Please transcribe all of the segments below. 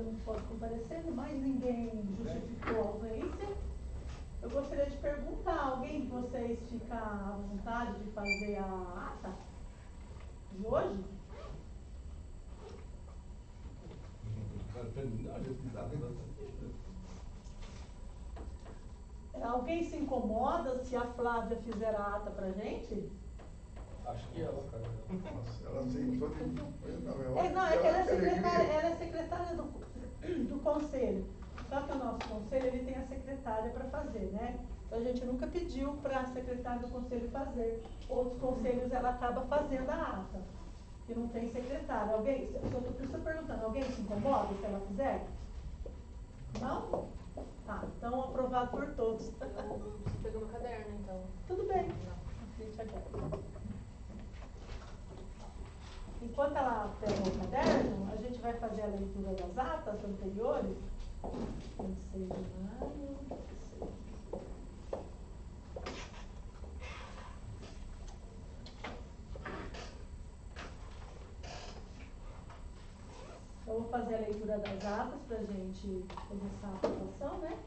não pode comparecer, mais ninguém justificou a ausência. Eu gostaria de perguntar, alguém de vocês fica à vontade de fazer a ata de hoje? Alguém se incomoda se a Flávia fizer a ata pra gente? Acho que ela, cara. Ela aceitou de. Não, é que ela é secretária do conselho. Só que o nosso conselho, ele tem a secretária para fazer, né? Então a gente nunca pediu para a secretária do conselho fazer. Outros conselhos ela acaba fazendo a ata, que não tem secretária. Alguém, eu estou perguntando, alguém se incomoda se ela fizer? Não? Tá, então aprovado por todos. Você pegou meu caderno, então. Tudo bem. Enquanto ela pega o caderno, a gente vai fazer a leitura das atas anteriores. 26 de maio. Eu vou fazer a leitura das atas para a gente começar a aprovação, né?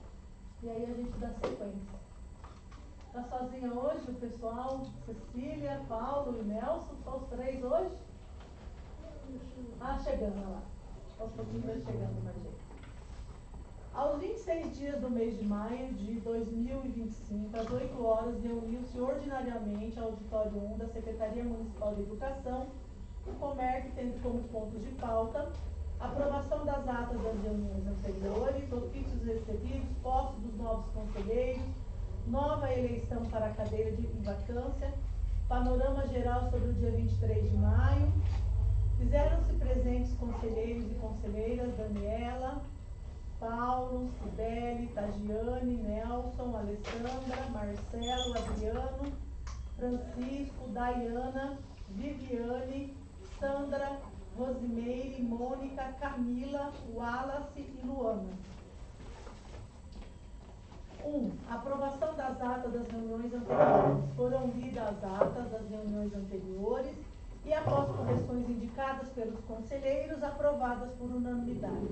E aí a gente dá sequência. Tá sozinha hoje o pessoal? Cecília, Paulo e Nelson, só os três hoje? Chegando lá. Aos pouquinhos vai chegando mais gente. Aos 26 dias do mês de maio de 2025, às 8 horas, reuniu-se ordinariamente ao auditório 1 da Secretaria Municipal de Educação, o COMERC, tendo como pontos de pauta aprovação das atas das reuniões anteriores, ofícios recebidos, posse dos novos conselheiros, nova eleição para a cadeira de vacância, panorama geral sobre o dia 23 de maio. Fizeram-se presentes conselheiros e conselheiras Daniela, Paulo, Cibele, Tagiane, Nelson, Alessandra, Marcelo, Adriano, Francisco, Daiana, Viviane, Sandra, Rosimeire, Mônica, Camila, Wallace e Luana. 1. Aprovação das atas das reuniões anteriores. Foram lidas as atas das reuniões anteriores e, após correções indicadas pelos conselheiros, aprovadas por unanimidade.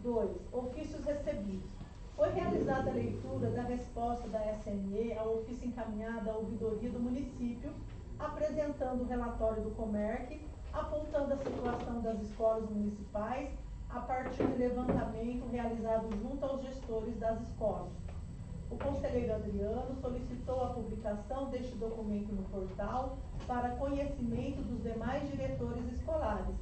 2. Ofícios recebidos. Foi realizada a leitura da resposta da SME ao ofício encaminhado à ouvidoria do município, apresentando o relatório do COMERC, apontando a situação das escolas municipais a partir do levantamento realizado junto aos gestores das escolas. O conselheiro Adriano solicitou a publicação deste documento no portal para conhecimento dos demais diretores escolares,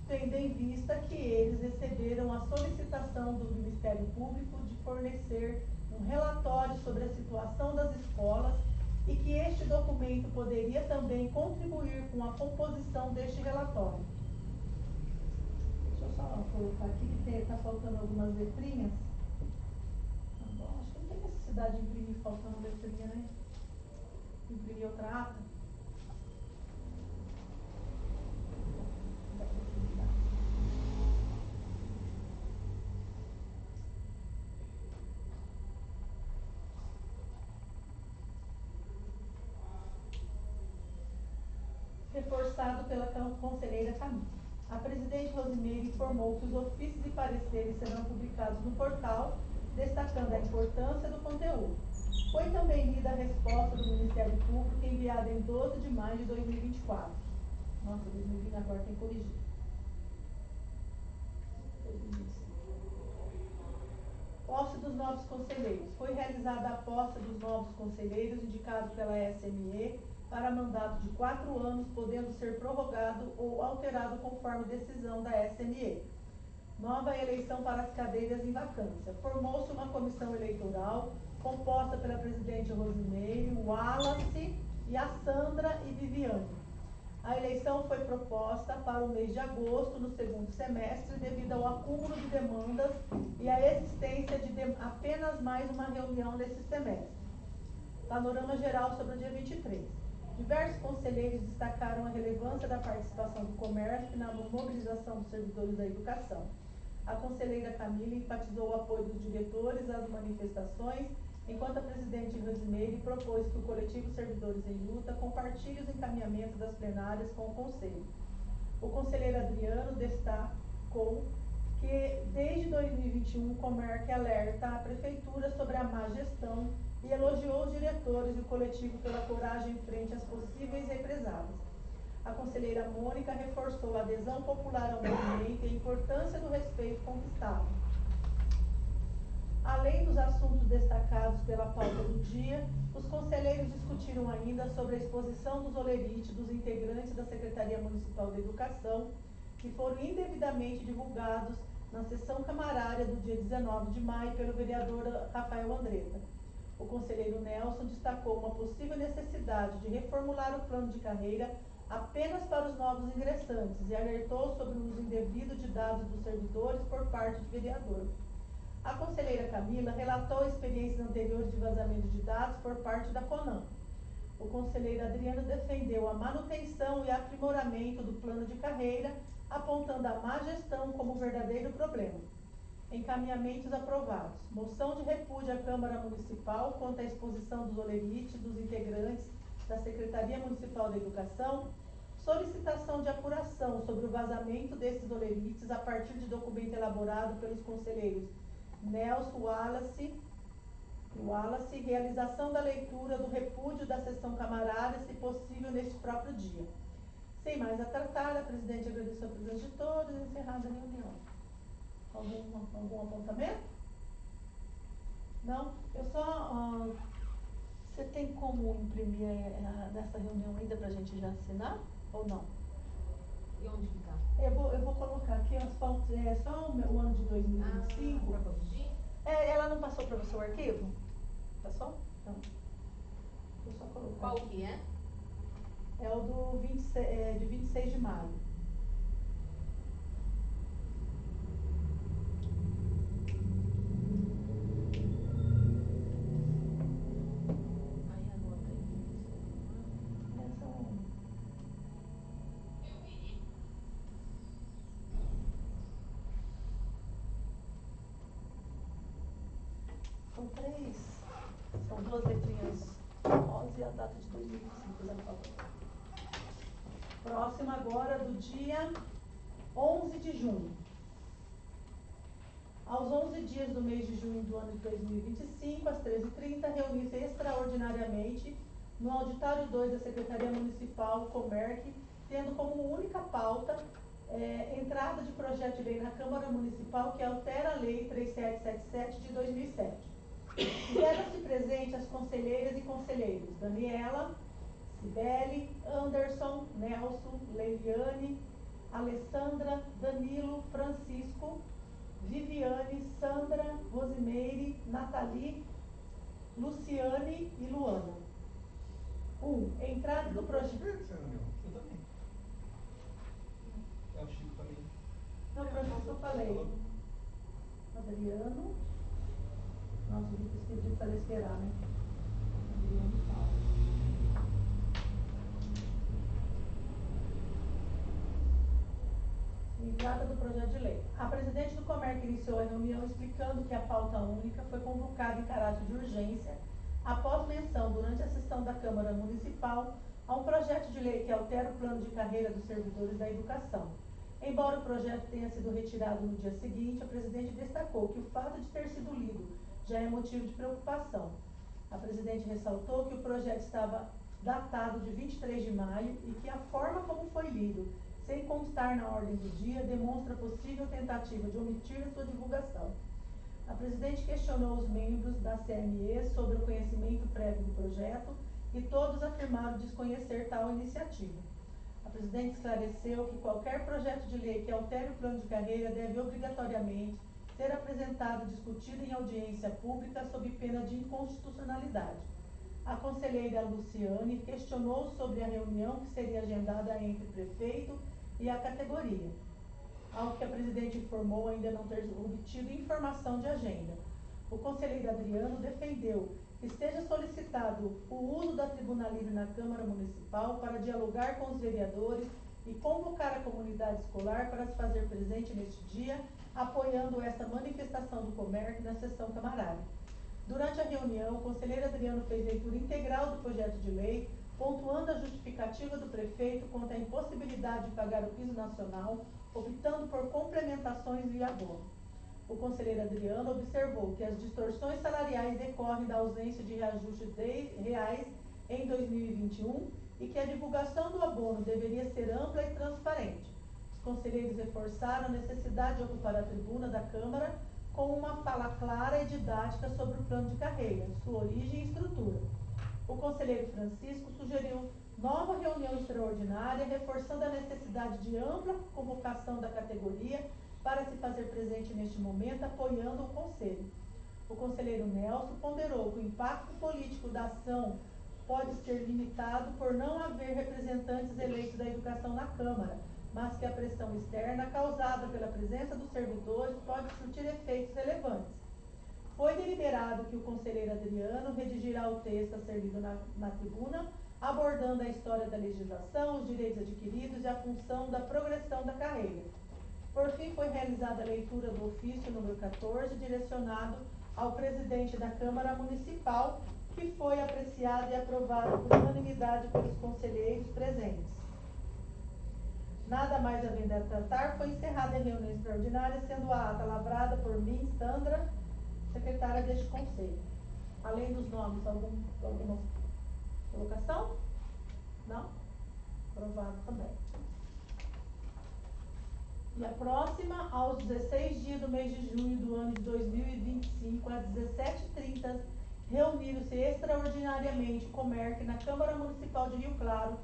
tendo em vista que eles receberam a solicitação do Ministério Público de fornecer um relatório sobre a situação das escolas e que este documento poderia também contribuir com a composição deste relatório. Deixa eu só colocar aqui que está faltando algumas letrinhas. Tá bom, acho que não tem necessidade de imprimir faltando letrinha, né? Imprimir outra ata. Reforçado pela conselheira Camila. A presidente Rosimeire informou que os ofícios e pareceres serão publicados no portal, destacando a importância do conteúdo. Foi também lida a resposta do Ministério Público enviada em 12 de maio de 2024. Nossa, 2020 agora tem que corrigir. 2025. Posse dos novos conselheiros. Foi realizada a posse dos novos conselheiros indicados pela SME para mandato de 4 anos, podendo ser prorrogado ou alterado conforme decisão da SME. Nova eleição para as cadeiras em vacância. Formou-se uma comissão eleitoral composta pela presidente Rosimeire, Wallace e a Sandra e Viviane. A eleição foi proposta para o mês de agosto, no segundo semestre, devido ao acúmulo de demandas e à existência de apenas mais uma reunião nesse semestre. Panorama geral sobre o dia 23. Diversos conselheiros destacaram a relevância da participação do comércio na mobilização dos servidores da educação. A conselheira Camila enfatizou o apoio dos diretores às manifestações, enquanto a presidente Rosimeire propôs que o coletivo Servidores em Luta compartilhe os encaminhamentos das plenárias com o conselho. O conselheiro Adriano destacou que desde 2021 o Comerc alerta a Prefeitura sobre a má gestão e elogiou os diretores e o coletivo pela coragem frente às possíveis represálias. A conselheira Mônica reforçou a adesão popular ao movimento e a importância do respeito conquistado. Além dos assuntos destacados pela pauta do dia, os conselheiros discutiram ainda sobre a exposição dos olerites dos integrantes da Secretaria Municipal de Educação, que foram indevidamente divulgados na sessão camarária do dia 19 de maio pelo vereador Rafael Andretta. O conselheiro Nelson destacou uma possível necessidade de reformular o plano de carreira apenas para os novos ingressantes e alertou sobre o uso indevido de dados dos servidores por parte do vereador. A conselheira Camila relatou experiências anteriores de vazamento de dados por parte da CONAM. O conselheiro Adriano defendeu a manutenção e aprimoramento do plano de carreira, apontando a má gestão como verdadeiro problema. Encaminhamentos aprovados. Moção de repúdio à Câmara Municipal quanto à exposição dos olerites dos integrantes da Secretaria Municipal de Educação. Solicitação de apuração sobre o vazamento desses olerites a partir de documento elaborado pelos conselheiros Nelson Wallace, realização da leitura do repúdio da sessão camarária, se possível, neste próprio dia. Sem mais a tratar, a presidente agradeceu a presença de todos e encerrada a reunião. Algum apontamento? Não? Eu só... você tem como imprimir nessa reunião ainda para a gente já assinar ou não? E onde que tá? Eu vou colocar aqui as fotos, só o ano de 2025. Para corrigir? Ela não passou para você o arquivo? Passou? Não. Vou só colocar. Qual que é? É o do de 26 de maio. Aí anota aí. São três, são duas letrinhas rosa e a data de 2025. Próxima agora do dia 11 de junho. Aos 11 dias do mês de junho do ano de 2025, às 13h30, reuniu-se extraordinariamente no auditório 2 da Secretaria Municipal, Comerc, tendo como única pauta entrada de projeto de lei na Câmara Municipal que altera a Lei 3777 de 2007. Fizeram-se presentes as conselheiras e conselheiros Daniela, Cibele, Anderson, Nelson, Leiliane, Alessandra, Danilo, Francisco, Viviane, Sandra, Rosimeire, Nathalie, Luciane e Luana. Entrada do projeto. Eu também. É o Chico também. Não, o projeto que eu falei. Adriano. Nossa, eu esqueci para esperar, né? Adriano fala. Entrada do projeto de lei. A presidente do Comerc iniciou a reunião explicando que a pauta única foi convocada em caráter de urgência após menção durante a sessão da Câmara Municipal a um projeto de lei que altera o plano de carreira dos servidores da educação. Embora o projeto tenha sido retirado no dia seguinte, a presidente destacou que o fato de ter sido lido já é motivo de preocupação. A presidente ressaltou que o projeto estava datado de 23 de maio e que a forma como foi lido, sem constar na ordem do dia, demonstra possível tentativa de omitir a sua divulgação. A presidente questionou os membros da CME sobre o conhecimento prévio do projeto e todos afirmaram desconhecer tal iniciativa. A presidente esclareceu que qualquer projeto de lei que altere o plano de carreira deve obrigatoriamente ser apresentado e discutido em audiência pública sob pena de inconstitucionalidade. A conselheira Luciane questionou sobre a reunião que seria agendada entre o prefeito e a categoria, algo que a presidente informou ainda não ter obtido informação de agenda. O conselheiro Adriano defendeu que seja solicitado o uso da tribuna livre na Câmara Municipal para dialogar com os vereadores e convocar a comunidade escolar para se fazer presente neste dia, apoiando esta manifestação do Comerc na sessão camarária. Durante a reunião, o conselheiro Adriano fez leitura integral do projeto de lei, pontuando a justificativa do prefeito quanto à impossibilidade de pagar o piso nacional optando por complementações via abono. O conselheiro Adriano observou que as distorções salariais decorrem da ausência de reajustes reais em 2021 e que a divulgação do abono deveria ser ampla e transparente. Os conselheiros reforçaram a necessidade de ocupar a tribuna da Câmara com uma fala clara e didática sobre o plano de carreira, sua origem e estrutura. O conselheiro Francisco sugeriu nova reunião extraordinária, reforçando a necessidade de ampla convocação da categoria para se fazer presente neste momento, apoiando o Conselho. O conselheiro Nelson ponderou que o impacto político da ação pode ser limitado por não haver representantes eleitos da educação na Câmara, mas que a pressão externa causada pela presença dos servidores pode surtir efeitos relevantes. Foi deliberado que o conselheiro Adriano redigirá o texto a ser lido na tribuna, abordando a história da legislação, os direitos adquiridos e a função da progressão da carreira. Por fim, foi realizada a leitura do ofício número 14, direcionado ao presidente da Câmara Municipal, que foi apreciado e aprovado por unanimidade pelos conselheiros presentes. Nada mais havendo a tratar, foi encerrada a reunião extraordinária, sendo a ata lavrada por mim, Sandra, secretária deste conselho. Além dos nomes, alguma colocação? Não? Aprovado também. E a próxima, aos 16 dias do mês de junho do ano de 2025, às 17h30, reuniram-se extraordinariamente o Comerc na Câmara Municipal de Rio Claro,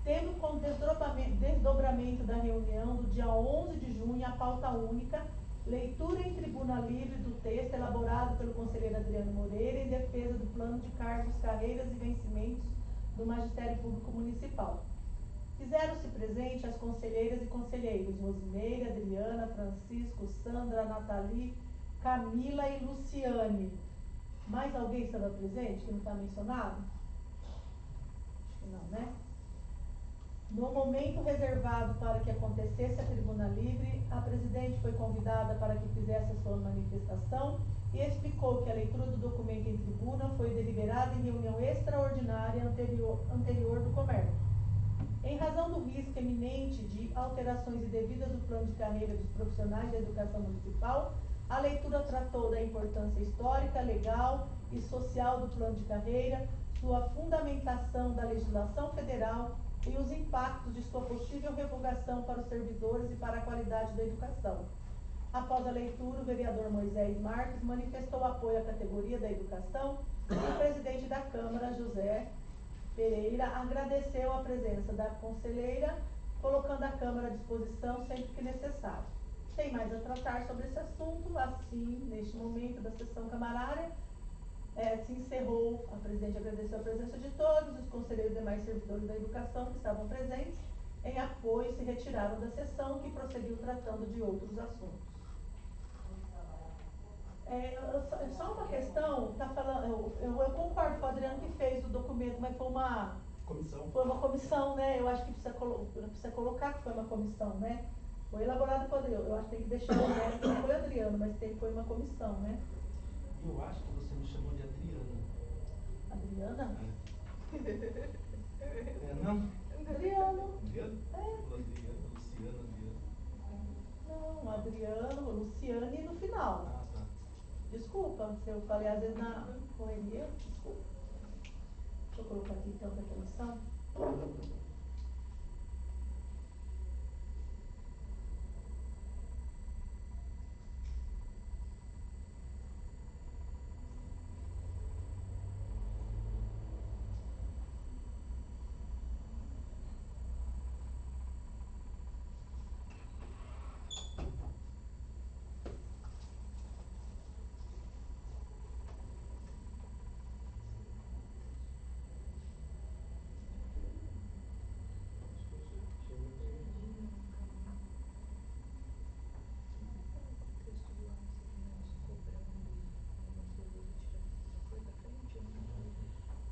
tendo como desdobramento da reunião do dia 11 de junho a pauta única, leitura em tribuna livre do texto elaborado pelo conselheiro Adriano Moreira em defesa do plano de cargos, carreiras e vencimentos do Magistério Público Municipal. Fizeram-se presentes as conselheiras e conselheiros Rosimeira, Adriana, Francisco, Sandra, Nathalie, Camila e Luciane. Mais alguém estava presente que não está mencionado? Acho que não, né? No momento reservado para que acontecesse a tribuna livre, a presidente foi convidada para que fizesse a sua manifestação e explicou que a leitura do documento em tribuna foi deliberada em reunião extraordinária anterior do Comércio. Em razão do risco eminente de alterações indevidas do plano de carreira dos profissionais da educação municipal, a leitura tratou da importância histórica, legal e social do plano de carreira, sua fundamentação da legislação federal e os impactos de sua possível revogação para os servidores e para a qualidade da educação. Após a leitura, o vereador Moisés Marques manifestou apoio à categoria da educação e o presidente da Câmara, José Pereira, agradeceu a presença da conselheira, colocando a Câmara à disposição sempre que necessário. Sem mais a tratar sobre esse assunto, assim, neste momento da sessão camarária, se encerrou, a presidente agradeceu a presença de todos, os conselheiros e demais servidores da educação que estavam presentes, em apoio, se retiraram da sessão, que prosseguiu tratando de outros assuntos. Só uma questão, tá falando, eu concordo com o Adriano que fez o documento, mas Comissão. foi uma comissão, né? Eu acho que precisa colocar que foi uma comissão, né? Foi elaborado por Adriano, eu acho que tem que deixar o mérito, não foi Adriano, mas foi uma comissão, né? E eu acho que você me chamou de Adriana. Adriana? É, não? Adriano. Adriana? É. Você falou Adriana, Luciana, Adriana. Não, Adriano, Luciane no final. Ah, tá. Desculpa, se eu falei às vezes na correria, desculpa. Deixa eu colocar aqui então da comissão.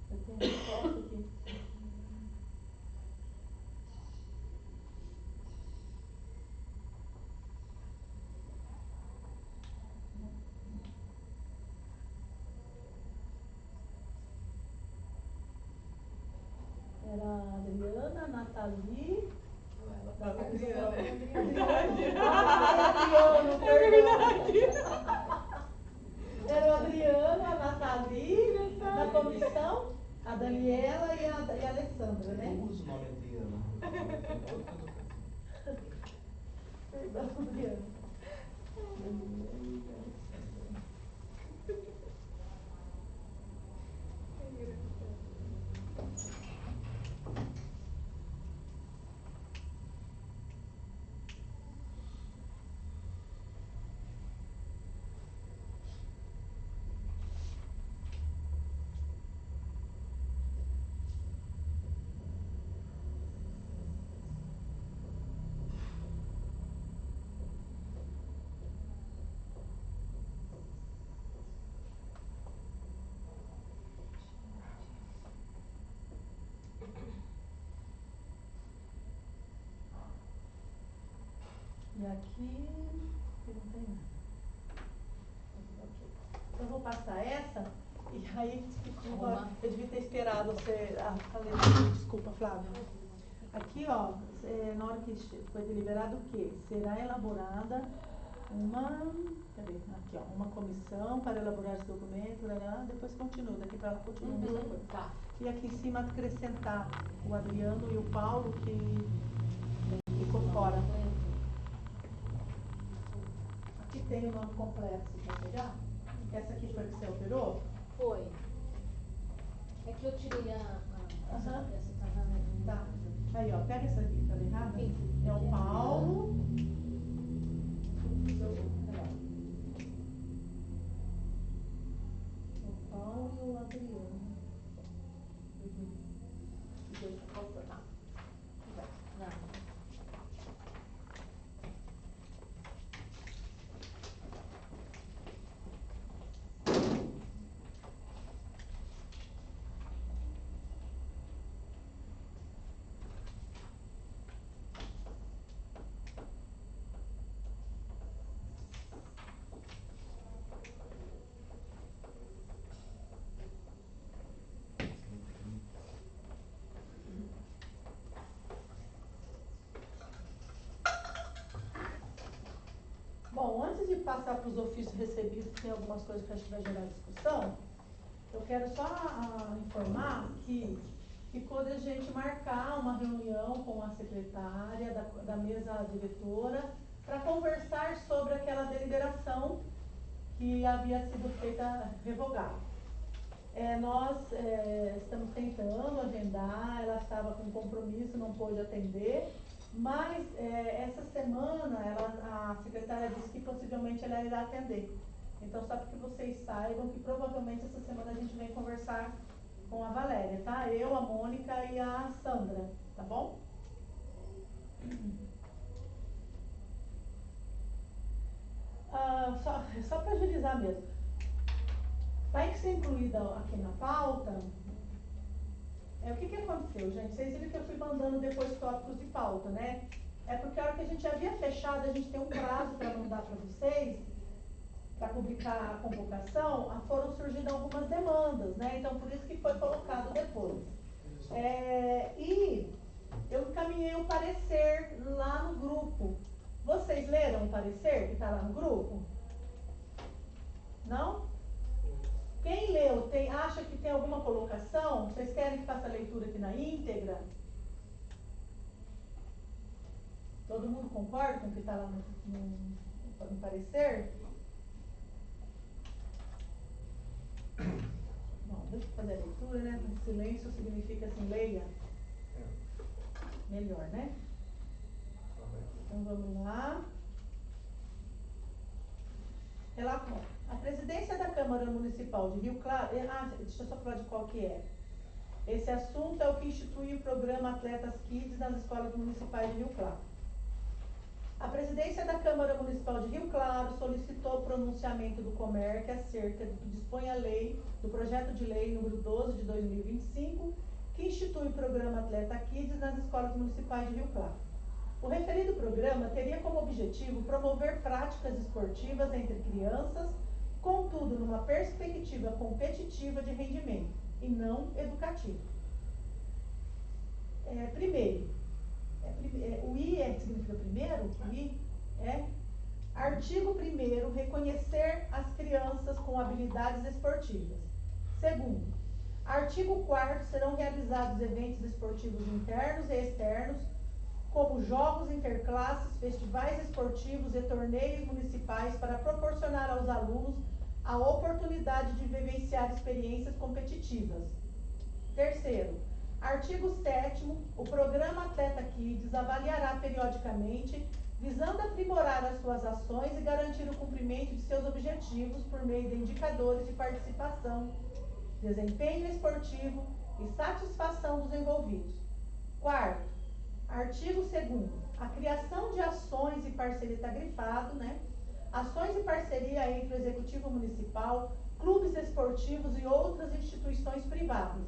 Eu tenho resposta aqui. Era a Adriana, a Nathalie. Ela da comissão. Adriano, Era o Adriano, a Nathalie, na comissão, a Daniela e a Alessandra, Eu né? não uso o nome Adriana. Eu uso Perdão, Adriano. E aqui não tem nada. Ok. Eu vou passar essa e aí eu devia ter esperado você. Falei, desculpa, Flávia. Aqui, ó, na hora que foi deliberado o quê? Será elaborada uma comissão para elaborar esse documento, depois continua, daqui para lá continua a mesma coisa. Tá. E aqui em cima acrescentar o Adriano e o Paulo que ficou fora. Aqui tem o nome completo, se quer pegar? Essa aqui foi a que você alterou? Foi. É que eu tirei essa Aham. tá Tá. Aí, ó, pega essa aqui, tá errada? Sim. É o Paulo. O Paulo e o Adriano. Os dois tá faltando. Tá. Não. Bom, antes de passar para os ofícios recebidos, tem algumas coisas que acho que vai gerar discussão. Eu quero só informar que ficou da gente marcar uma reunião com a secretária da mesa diretora para conversar sobre aquela deliberação que havia sido feita revogada. Nós estamos tentando agendar, ela estava com compromisso, não pôde atender, mas essa semana a secretária disse que possivelmente ela irá atender. Então, só para que vocês saibam que provavelmente essa semana a gente vem conversar com a Valéria, tá? Eu, a Mônica e a Sandra, tá bom? Só para agilizar mesmo. Vai ser incluída aqui na pauta. O que aconteceu, gente? Vocês viram que eu fui mandando depois tópicos de pauta, né? É porque a hora que a gente havia fechado, a gente tem um prazo para mandar para vocês, para publicar a convocação, foram surgindo algumas demandas, né? Então, por isso que foi colocado depois. E eu encaminhei o parecer lá no grupo. Vocês leram o parecer que está lá no grupo? Não? Quem leu, acha que tem alguma colocação? Vocês querem que faça a leitura aqui na íntegra? Todo mundo concorda com o que está lá no parecer? Bom, deixa eu fazer a leitura, né? Silêncio significa assim, leia. Melhor, né? Então vamos lá. Relatório. A presidência da Câmara Municipal de Rio Claro. Deixa eu só falar de qual que é. Esse assunto é o que institui o programa Atletas Kids nas escolas municipais de Rio Claro. A presidência da Câmara Municipal de Rio Claro solicitou o pronunciamento do COMERC acerca do que dispõe a lei, do projeto de lei número 12 de 2025, que institui o programa Atleta Kids nas escolas municipais de Rio Claro. O referido programa teria como objetivo promover práticas esportivas entre crianças, contudo numa perspectiva competitiva de rendimento e não educativa. Primeiro, o I significa primeiro, o I é artigo 1º, reconhecer as crianças com habilidades esportivas. Segundo, artigo 4º, serão realizados eventos esportivos internos e externos, como jogos interclasses, festivais esportivos e torneios municipais para proporcionar aos alunos a oportunidade de vivenciar experiências competitivas. Terceiro, artigo 7º, o programa Atleta Kids avaliará periodicamente, visando aprimorar as suas ações e garantir o cumprimento de seus objetivos por meio de indicadores de participação, desempenho esportivo e satisfação dos envolvidos. Quarto, artigo 2º, a criação de ações e parceria, está grifado, né? Ações e parceria entre o Executivo Municipal, clubes esportivos e outras instituições privadas,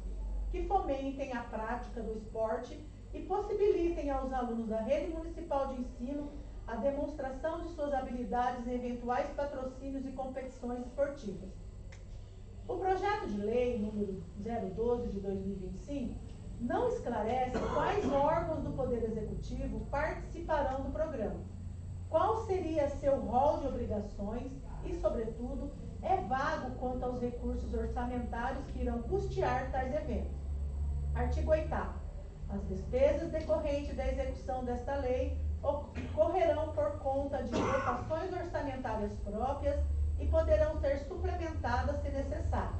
que fomentem a prática do esporte e possibilitem aos alunos da rede municipal de ensino a demonstração de suas habilidades em eventuais patrocínios e competições esportivas. O projeto de lei número 012 de 2025 não esclarece quais órgãos do Poder Executivo participarão do programa, qual seria seu rol de obrigações e, sobretudo, é vago quanto aos recursos orçamentários que irão custear tais eventos. Artigo 8º. As despesas decorrentes da execução desta lei ocorrerão por conta de dotações orçamentárias próprias e poderão ser suplementadas se necessário.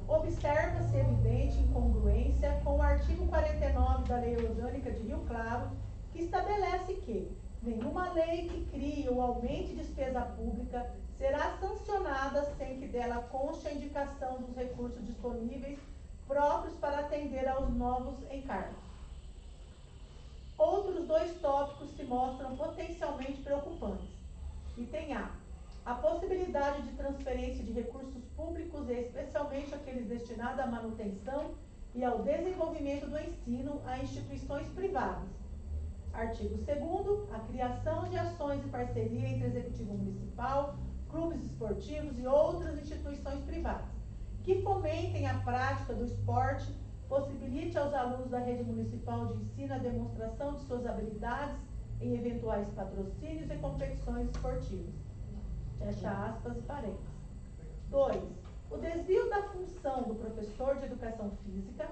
Observa-se evidente incongruência com o artigo 49 da Lei Orgânica de Rio Claro, que estabelece que nenhuma lei que crie ou aumente despesa pública será sancionada sem que dela conste a indicação dos recursos disponíveis próprios para atender aos novos encargos. Outros 2 tópicos se mostram potencialmente preocupantes. Item A. A possibilidade de transferência de recursos públicos, e especialmente aqueles destinados à manutenção e ao desenvolvimento do ensino, a instituições privadas. Artigo 2º, a criação de ações e parceria entre Executivo Municipal, clubes esportivos e outras instituições privadas, que fomentem a prática do esporte, possibilite aos alunos da rede municipal de ensino a demonstração de suas habilidades em eventuais patrocínios e competições esportivas. Fecha aspas e parênteses. 2. O desvio da função do professor de educação física.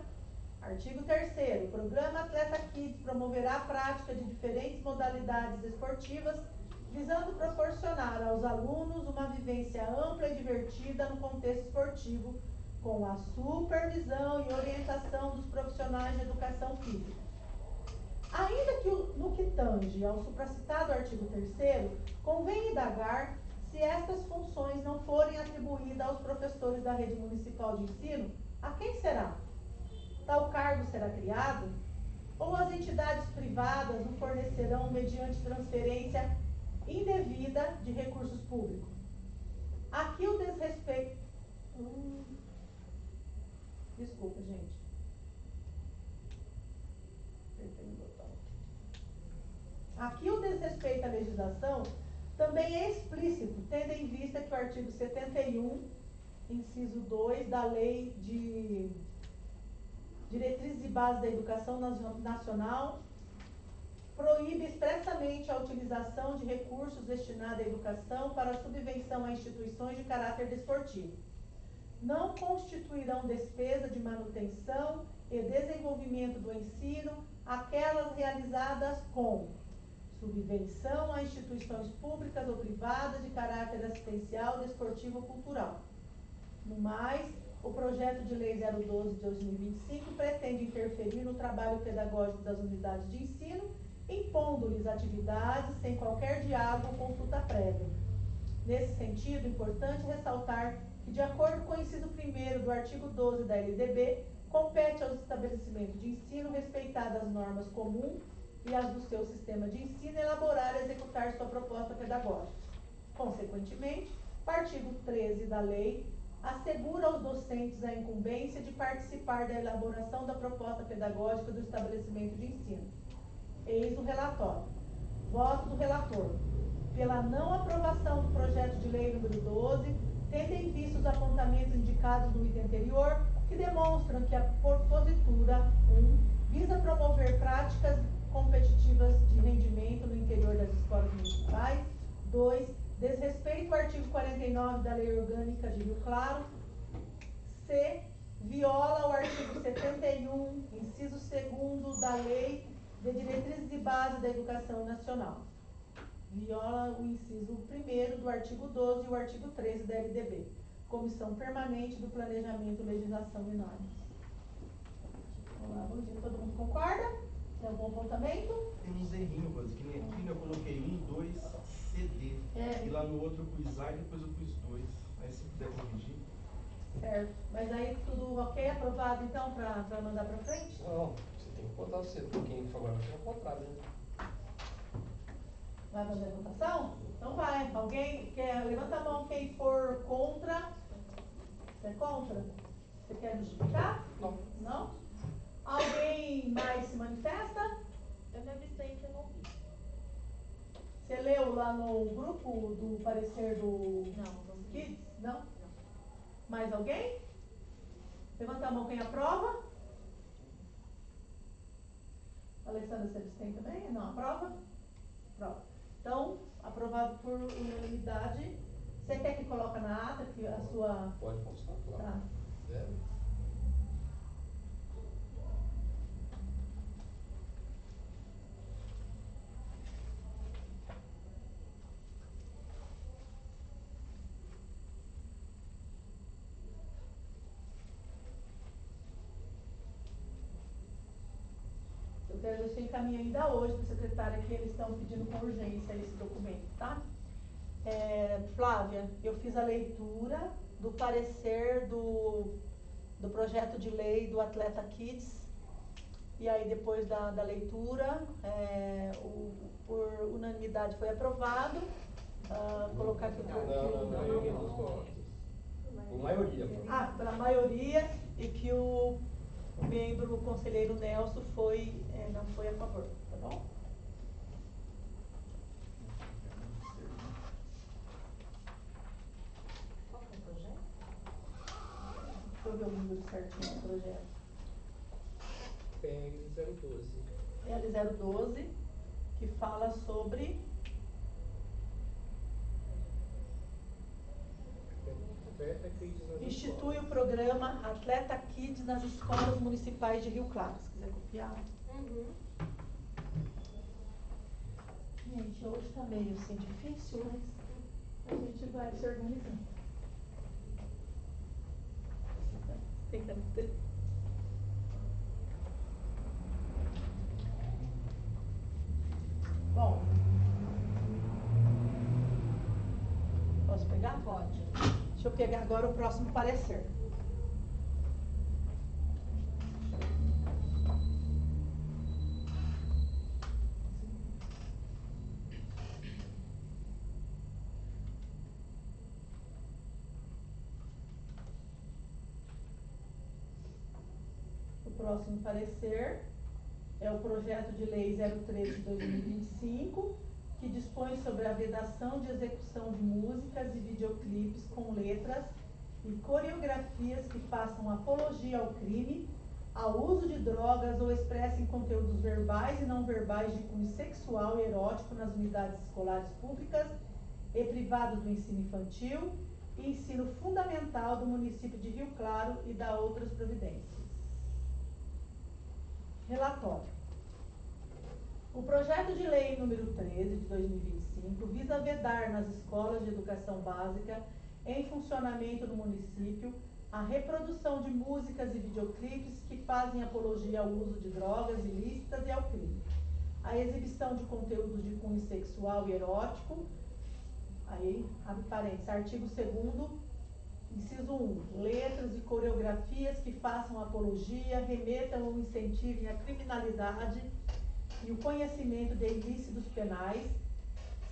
Artigo 3º. O programa Atleta Kids promoverá a prática de diferentes modalidades esportivas, visando proporcionar aos alunos uma vivência ampla e divertida no contexto esportivo, com a supervisão e orientação dos profissionais de educação física. Ainda que no que tange ao supracitado artigo 3º, convém indagar se estas funções não forem atribuídas aos professores da rede municipal de ensino, a quem será? Tal cargo será criado? Ou as entidades privadas o fornecerão mediante transferência indevida de recursos públicos? Aqui o desrespeito... Desculpa, gente. Aqui o desrespeito à legislação também é explícito, tendo em vista que o artigo 71, inciso 2, da Lei de Diretrizes e Bases da Educação Nacional, proíbe expressamente a utilização de recursos destinados à educação para subvenção a instituições de caráter desportivo. Não constituirão despesa de manutenção e desenvolvimento do ensino aquelas realizadas com subvenção a instituições públicas ou privadas de caráter assistencial, desportivo ou cultural. No mais, o projeto de lei 012 de 2025 pretende interferir no trabalho pedagógico das unidades de ensino, impondo-lhes atividades sem qualquer diálogo ou consulta prévia. Nesse sentido, é importante ressaltar que, de acordo com o inciso 1º do artigo 12 da LDB, compete aos estabelecimentos de ensino, respeitadas as normas comuns e as do seu sistema de ensino, elaborar e executar sua proposta pedagógica. Consequentemente, o artigo 13 da lei assegura aos docentes a incumbência de participar da elaboração da proposta pedagógica do estabelecimento de ensino. Eis o relatório. Voto do relator. Pela não aprovação do projeto de lei número 12, tendo em vista os apontamentos indicados no item anterior, que demonstram que a propositura 1 visa promover práticas competitivas de rendimento no interior das escolas municipais. 2. Desrespeita o artigo 49 da Lei Orgânica de Rio Claro. C. Viola o artigo 71, inciso 2º da Lei de Diretrizes e Base da Educação Nacional. Viola o inciso 1º do artigo 12 e o artigo 13 da LDB. Comissão Permanente do Planejamento, Legislação e Normas. Olá, bom dia. Todo mundo concorda? Tem algum apontamento? Tem uns errinhos, Rose, que nem aqui, né? Eu coloquei 1, 2, CD. É. E lá no outro eu pus A e depois eu pus 2. Aí se puder corrigir. Certo. Mas aí tudo ok, aprovado então para mandar para frente? Não, você tem que botar o C, quem for agora vai ser o contrário, né? Vai fazer a votação? Então vai. Alguém quer? Levanta a mão quem for contra. Você é contra? Você quer justificar? Não. Não? Alguém mais se manifesta? Eu me abstenho que eu não vi. Você leu lá no grupo do parecer do Não. Kids? Não? Mais alguém? Levanta a mão quem aprova. Alessandra, você abstém também? Não aprova? Aprova. Então, aprovado por unanimidade. Você quer que coloque na ata que a sua... Pode constar, claro. Tá. Deve. Eu quero deixar encaminho ainda hoje para a secretária que eles estão pedindo com urgência esse documento, tá? Flávia, eu fiz a leitura do parecer do projeto de lei do Atleta Kids. E aí depois da leitura, por unanimidade foi aprovado. Colocar aqui Maioria dos votos. Por maioria. pela maioria, e que o membro, o conselheiro Nelson, não foi a favor, tá bom? Qual que é o projeto? Deixa eu ver o número certinho do projeto. PL 012. PL 012, que fala sobre institui o programa Atleta Kids nas escolas municipais de Rio Claro. Se quiser copiar. Uhum. Gente, hoje tá meio assim difícil, mas a gente vai se organizando. Tem que ter. Bom. Posso pegar? Pode. Deixa eu pegar agora o próximo parecer. O próximo parecer é o projeto de lei 03 de 2025, que dispõe sobre a vedação de execução de músicas e videoclipes com letras e coreografias que façam apologia ao crime, ao uso de drogas ou expressem conteúdos verbais e não verbais de cunho sexual e erótico nas unidades escolares públicas e privadas do ensino infantil e ensino fundamental do município de Rio Claro e da outras providências. Relatório. O projeto de lei número 13 de 2025 visa vedar nas escolas de educação básica em funcionamento do município a reprodução de músicas e videoclipes que fazem apologia ao uso de drogas ilícitas e ao crime, a exibição de conteúdos de cunho sexual e erótico, aí, abre parênteses, artigo 2º, inciso 1, letras e coreografias que façam apologia, remetam ou incentivem a criminalidade e o conhecimento de ilícitos penais.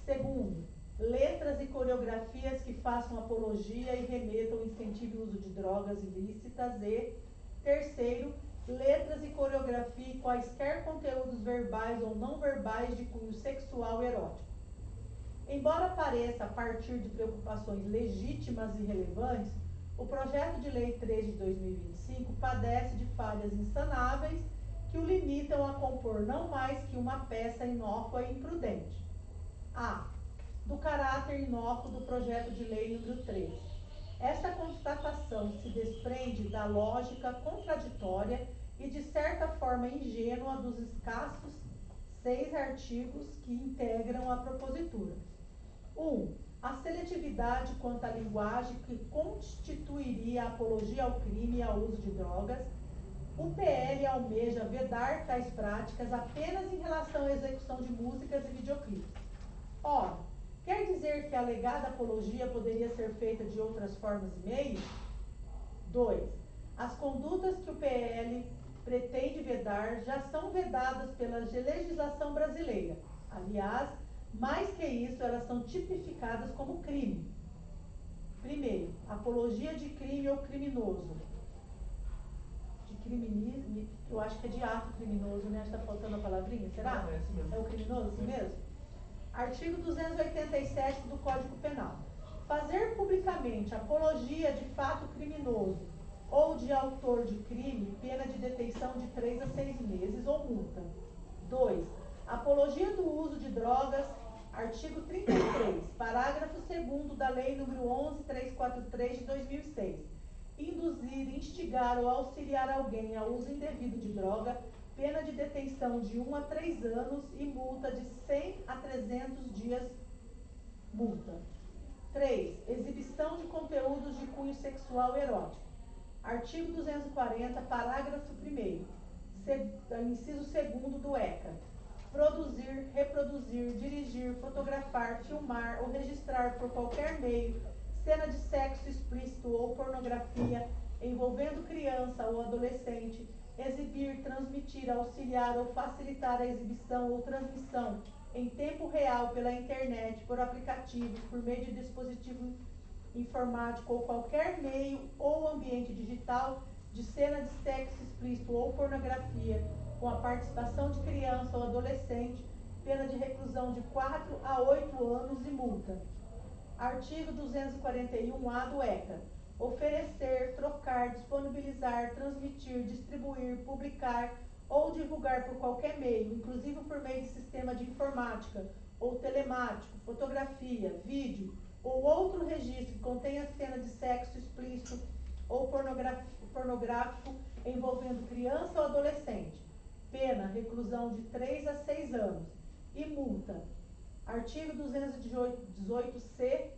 Segundo, letras e coreografias que façam apologia e remetam ou incentivem o uso de drogas ilícitas. E terceiro, letras e coreografia e quaisquer conteúdos verbais ou não verbais de cunho sexual e erótico. Embora pareça a partir de preocupações legítimas e relevantes, o projeto de lei 13 de 2025 padece de falhas insanáveis que o limitam a compor não mais que uma peça inócua e imprudente. A. Do caráter inócuo do projeto de lei número 13. Esta constatação se desprende da lógica contraditória e de certa forma ingênua dos escassos 6 artigos que integram a propositura. 1. A seletividade quanto à linguagem que constituiria apologia ao crime e ao uso de drogas. O PL almeja vedar tais práticas apenas em relação à execução de músicas e videoclipes. Ora, quer dizer que a alegada apologia poderia ser feita de outras formas e meios? 2. As condutas que o PL pretende vedar já são vedadas pela legislação brasileira. Aliás, mais que isso, elas são tipificadas como crime. Primeiro, apologia de crime ou criminoso. De criminismo, eu acho que é de ato criminoso, né? Está faltando a palavrinha, será? Não, é assim mesmo. É o criminoso, assim mesmo? Artigo 287 do Código Penal. Fazer publicamente apologia de fato criminoso ou de autor de crime, pena de detenção de 3 a 6 meses ou multa. 2. Apologia do uso de drogas, artigo 33, parágrafo 2º da Lei nº 11.343 de 2006. Induzir, instigar ou auxiliar alguém ao uso indevido de droga, pena de detenção de 1 a 3 anos e multa de 100 a 300 dias multa. 3. Exibição de conteúdos de cunho sexual erótico. Artigo 240, parágrafo 1º, inciso 2º do ECA. Produzir, reproduzir, dirigir, fotografar, filmar ou registrar por qualquer meio cena de sexo explícito ou pornografia envolvendo criança ou adolescente, exibir, transmitir, auxiliar ou facilitar a exibição ou transmissão em tempo real pela internet, por aplicativos, por meio de dispositivo informático ou qualquer meio ou ambiente digital de cena de sexo explícito ou pornografia com a participação de criança ou adolescente, pena de reclusão de 4 a 8 anos e multa. Artigo 241-A do ECA. Oferecer, trocar, disponibilizar, transmitir, distribuir, publicar ou divulgar por qualquer meio, inclusive por meio de sistema de informática ou telemático, fotografia, vídeo ou outro registro que contenha cena de sexo explícito ou pornográfico envolvendo criança ou adolescente. Pena, reclusão de 3 a 6 anos e multa. Artigo 218-C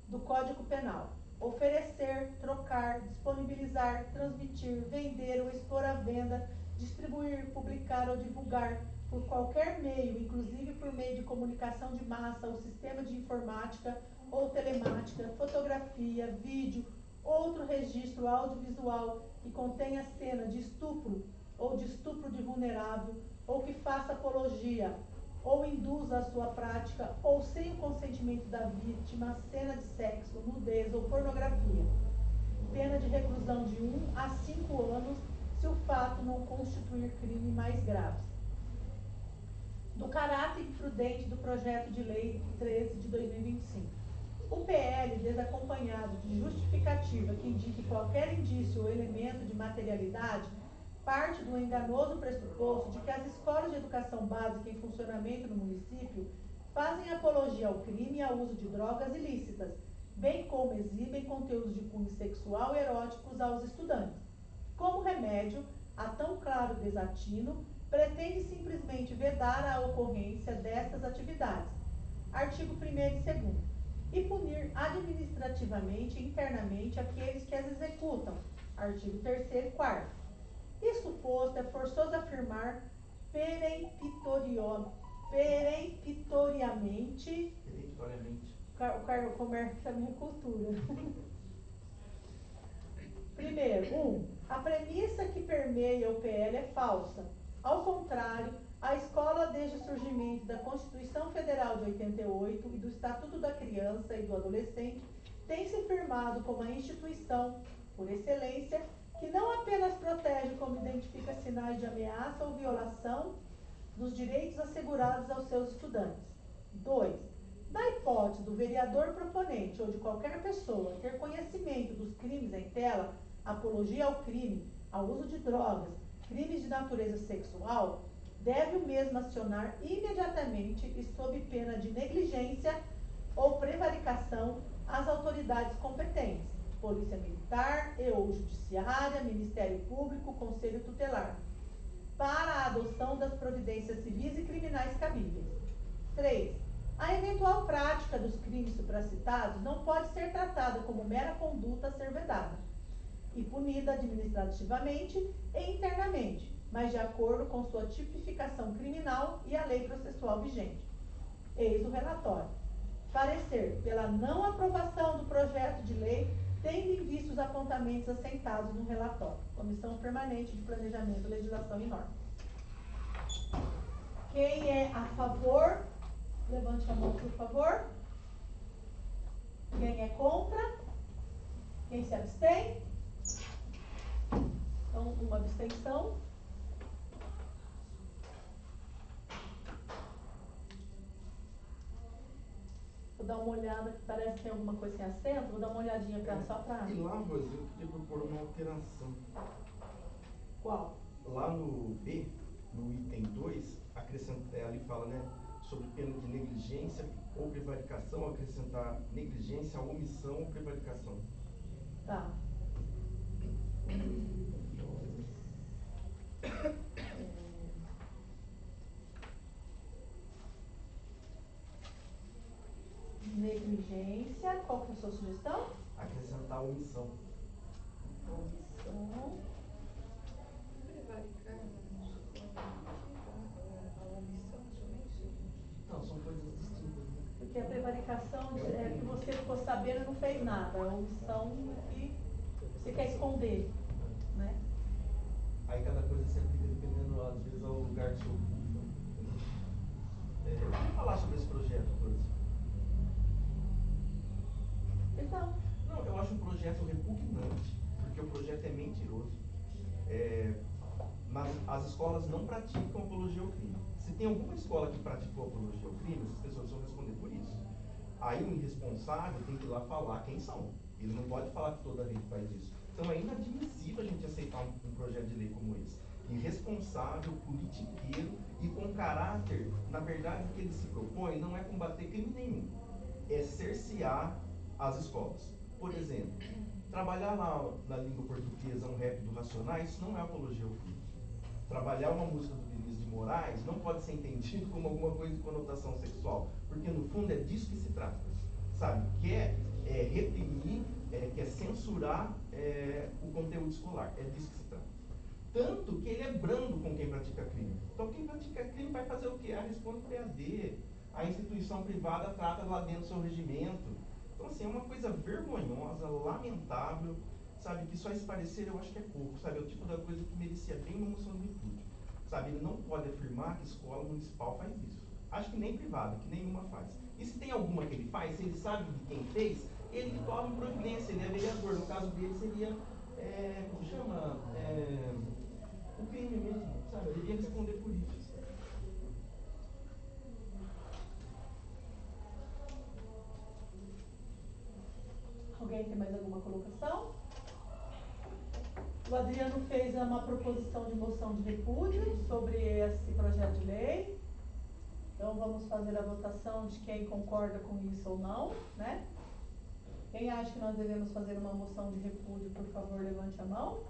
do Código Penal. Oferecer, trocar, disponibilizar, transmitir, vender ou expor à venda, distribuir, publicar ou divulgar por qualquer meio, inclusive por meio de comunicação de massa ou sistema de informática ou telemática, fotografia, vídeo, outro registro audiovisual que contenha cena de estupro ou de estupro de vulnerável, ou que faça apologia ou induza a sua prática, ou sem o consentimento da vítima, cena de sexo, nudez ou pornografia. Pena de reclusão de 1 a 5 anos, se o fato não constituir crime mais grave. Do caráter imprudente do projeto de lei 13 de 2025. O PL, desacompanhado de justificativa que indique qualquer indício ou elemento de materialidade, parte do enganoso pressuposto de que as escolas de educação básica em funcionamento no município fazem apologia ao crime e ao uso de drogas ilícitas, bem como exibem conteúdos de cunho sexual e eróticos aos estudantes. Como remédio a tão claro desatino, pretende simplesmente vedar a ocorrência destas atividades. Artigo 1º e 2º. E punir administrativamente e internamente aqueles que as executam. Artigo 3º e 4º. Isso posto, é forçoso afirmar peremptoriamente, o comércio é a minha cultura. Primeiro, a premissa que permeia o PL é falsa. Ao contrário, a escola, desde o surgimento da Constituição Federal de 88 e do Estatuto da Criança e do Adolescente, tem se firmado como a instituição, por excelência, que não apenas protege, como identifica sinais de ameaça ou violação dos direitos assegurados aos seus estudantes. 2. Na hipótese do vereador proponente ou de qualquer pessoa ter conhecimento dos crimes em tela, apologia ao crime, ao uso de drogas, crimes de natureza sexual, deve o mesmo acionar imediatamente e sob pena de negligência ou prevaricação as autoridades competentes, Polícia Militar e ou Judiciária, Ministério Público, Conselho Tutelar, para a adoção das providências civis e criminais cabíveis. 3. A eventual prática dos crimes supracitados não pode ser tratada como mera conduta a ser vedada e punida administrativamente e internamente, mas de acordo com sua tipificação criminal e a lei processual vigente. Eis o relatório. Parecer pela não aprovação do projeto de lei, tendo em vista os apontamentos assentados no relatório. Comissão Permanente de Planejamento, Legislação e Normas. Quem é a favor? Levante a mão, por favor. Quem é contra? Quem se abstém? Então, uma abstenção. Vou dar uma olhada, que parece que tem alguma coisa sem acento. Vou dar uma olhadinha só para... E lá, Rose, eu queria propor uma alteração. Qual? Lá no B, no item 2, ali fala, né, sobre pena de negligência ou prevaricação, acrescentar negligência, omissão ou prevaricação. Tá. Negligência, qual que é a sua sugestão? Acrescentar omissão. Omissão. Não, são coisas distintas, né? Porque a prevaricação é que você ficou sabendo e não fez nada. A omissão é que você quer esconder, né? Aí cada coisa se aplica dependendo, às vezes, ao lugar que se ocupa. Eu queria falar sobre esse projeto, Rose. Então. Não, eu acho um projeto repugnante, porque o projeto é mentiroso. Mas as escolas não praticam apologia ao crime. Se tem alguma escola que praticou apologia ao crime, essas pessoas vão responder por isso. Aí o irresponsável tem que ir lá falar quem são. Ele não pode falar que toda vez faz isso. Então é inadmissível a gente aceitar um projeto de lei como esse. Irresponsável, politiqueiro e com caráter, na verdade o que ele se propõe não é combater crime nenhum, é cercear as escolas. Por exemplo, trabalhar lá na língua portuguesa um rap do Racionais, isso não é apologia ao crime. Trabalhar uma música do Vinícius de Moraes não pode ser entendido como alguma coisa de conotação sexual, porque no fundo é disso que se trata, sabe? Quer reprimir, quer censurar o conteúdo escolar, é disso que se trata. Tanto que ele é brando com quem pratica crime. Então quem pratica crime vai fazer o quê? Responde por EAD, a instituição privada trata lá dentro do seu regimento. Então assim, é uma coisa vergonhosa, lamentável, sabe, que só esse parecer eu acho que é pouco, sabe, é o tipo da coisa que merecia bem uma moção de repúdio, sabe, ele não pode afirmar que escola municipal faz isso, acho que nem privada, que nenhuma faz, e se tem alguma que ele faz, se ele sabe de quem fez, ele que toma providência, ele é vereador, no caso dele seria, como chama, o crime mesmo, sabe, ele devia responder por isso. Alguém tem mais alguma colocação? O Adriano fez uma proposição de moção de repúdio sobre esse projeto de lei. Então vamos fazer a votação de quem concorda com isso ou não, né? Quem acha que nós devemos fazer uma moção de repúdio, por favor, levante a mão.